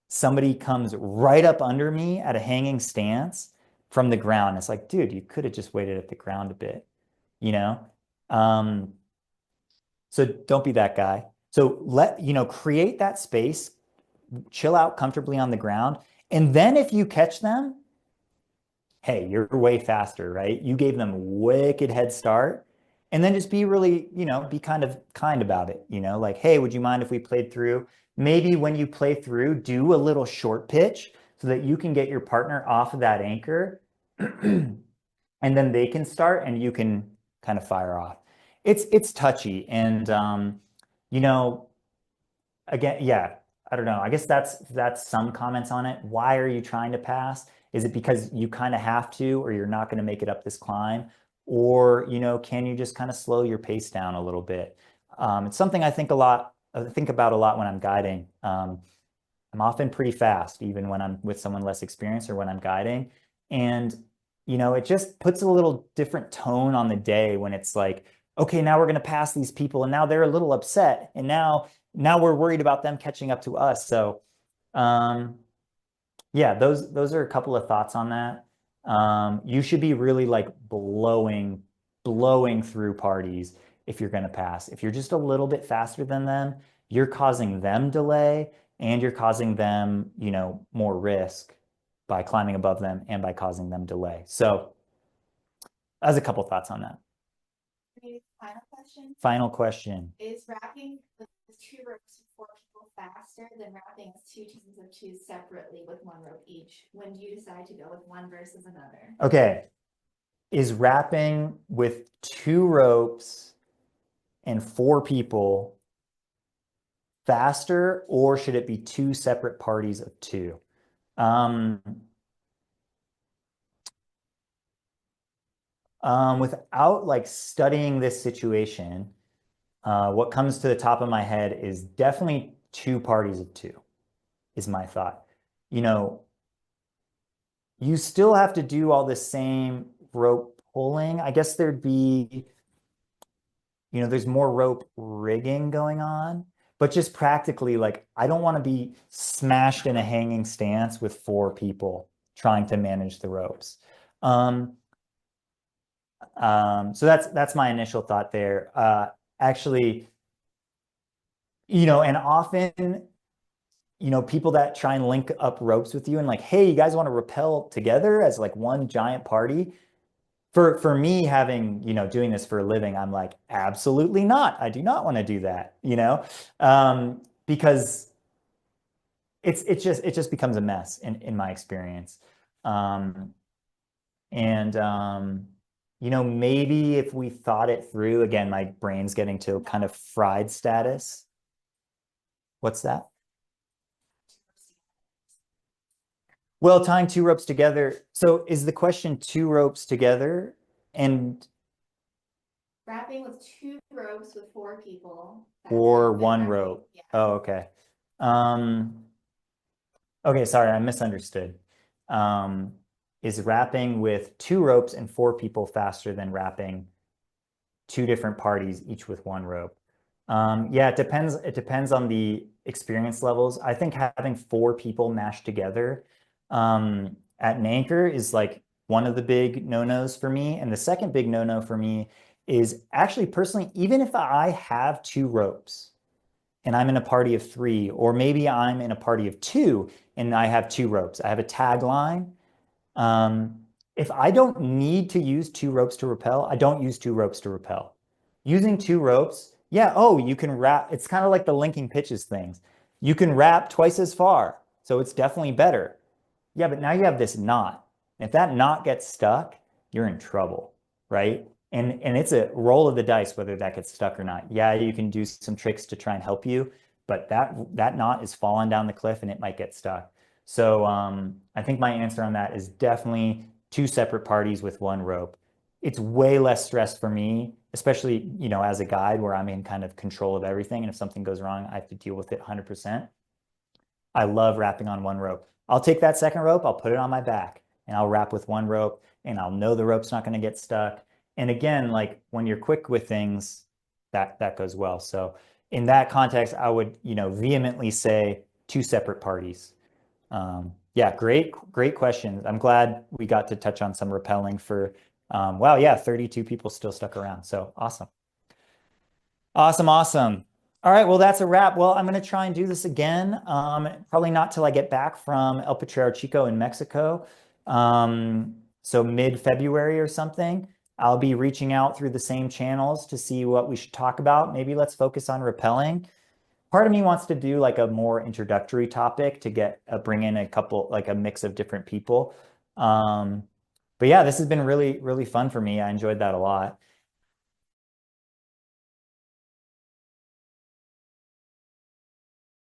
somebody comes right up under me at a hanging stance from the ground. It's like, dude, you could have just waited at the ground a bit, you know? Um, so don't be that guy. So create that space, chill out comfortably on the ground. And then if you catch them, hey, you're way faster, right? You gave them a wicked head start. And then just be really, be kind about it, like, hey, would you mind if we played through? Maybe when you play through, do a little short pitch so that you can get your partner off of that anchor and then they can start and you can kind of fire off. It's touchy. And you know, again, yeah, I don't know. I guess that's some comments on it. Why are you trying to pass? Is it because you kind of have to, or you're not going to make it up this climb? Or, can you just kind of slow your pace down a little bit? It's something I think about a lot when I'm guiding. I'm often pretty fast, even when I'm with someone less experienced or when I'm guiding. And, it just puts a little different tone on the day when it's like, okay, now we're going to pass these people and now they're a little upset. And now we're worried about them catching up to us. So, yeah, those are a couple of thoughts on that. You should be really like blowing through parties if you're going to pass. If you're just a little bit faster than them, you're causing them delay and you're causing them, more risk by climbing above them and by causing them delay. So, as a couple thoughts on that. Maybe final question. Final question. Is wrapping with two ropes with four people faster than wrapping two teams of two separately with one rope each? When do you decide to go with one versus another? Okay. Is wrapping with two ropes and four people faster, or should it be two separate parties of two? Without like studying this situation, what comes to the top of my head is definitely two parties of two, is my thought. You still have to do all the same rope pulling. I guess there'd be there's more rope rigging going on, but just practically, like, I don't want to be smashed in a hanging stance with four people trying to manage the ropes. Um, so that's my initial thought there. Actually, and often, people that try and link up ropes with you and like, hey, you guys want to rappel together as like one giant party? For me having, doing this for a living, I'm like, absolutely not. I do not want to do that, because it just becomes a mess in my experience. Um, and maybe if we thought it through, again, my brain's getting to kind of fried status. What's that? Well, tying two ropes together. So is the question two ropes together and Wrapping with two ropes with four people. or Then one wrapping, rope? yeah. Oh, okay. Um, okay, sorry, I misunderstood. Um, is wrapping with two ropes and four people faster than wrapping two different parties, each with one rope? Yeah, it depends. It depends on the experience levels. I think having four people mashed together at an anchor is like one of the big no-nos for me. And the second big no-no for me is actually personally, even if I have two ropes and I'm in a party of three, or maybe I'm in a party of two and I have two ropes, I have a tag line. If I don't need to use two ropes to rappel, I don't use two ropes to rappel. Using two ropes, yeah, oh, you can wrap. It's kind of like the linking pitches things. You can wrap twice as far, so it's definitely better. Yeah, but now you have this knot. If that knot gets stuck, you're in trouble, right? And it's a roll of the dice whether that gets stuck or not. Yeah, you can do some tricks to try and help you, but that knot is falling down the cliff and it might get stuck. So I think my answer on that is definitely two separate parties with one rope. It's way less stress for me, especially, as a guide where I'm in kind of control of everything. And if something goes wrong, I have to deal with it 100%. I love wrapping on one rope. I'll take that second rope, I'll put it on my back, and I'll wrap with one rope, and I'll know the rope's not going to get stuck. And again, like when you're quick with things, that goes well. So in that context, I would, vehemently say two separate parties. Yeah, great questions. I'm glad we got to touch on some rappelling for, wow, yeah, 32 people still stuck around. So awesome. Awesome, awesome. All right, well, that's a wrap. Well, I'm going to try and do this again. Probably not till I get back from El Potrero Chico in Mexico. So mid-February or something. I'll be reaching out through the same channels to see what we should talk about. Maybe let's focus on rappelling. Part of me wants to do like a more introductory topic to bring in a couple, like a mix of different people. But yeah, this has been really, really fun for me. I enjoyed that a lot.